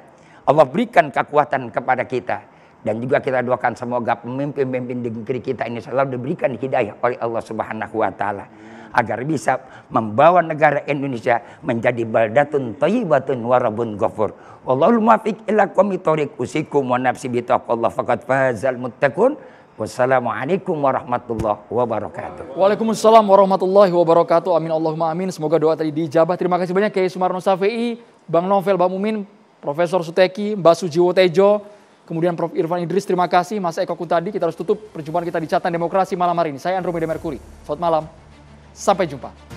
Allah berikan kekuatan kepada kita. Dan juga kita doakan semoga pemimpin-pemimpin di negeri kita ini selalu diberikan hidayah oleh Allah Subhanahu wa Ta'ala. Agar bisa membawa negara Indonesia menjadi baldatun thayyibatun wa rabbun ghafur. Wallahul muwaffiq ila aqwamit thoriq. Usikum wa nafsi bi taqwallah faqad fazal muttaqun. Wassalamualaikum warahmatullahi wabarakatuh. Waalaikumsalam warahmatullahi wabarakatuh. Amin Allahumma amin. Semoga doa tadi dijabah. Terima kasih banyak Kiai Sumarno Safei, Bang Novel Bamumin, Profesor Suteki, Mbak Sujiwo Tejo, kemudian Prof. Irfan Idris. Terima kasih Mas Eko Kutadi. Kita harus tutup perjumpaan kita di Catatan Demokrasi malam hari ini. Saya Andromeda Merkuri. Selamat malam. Sampai jumpa.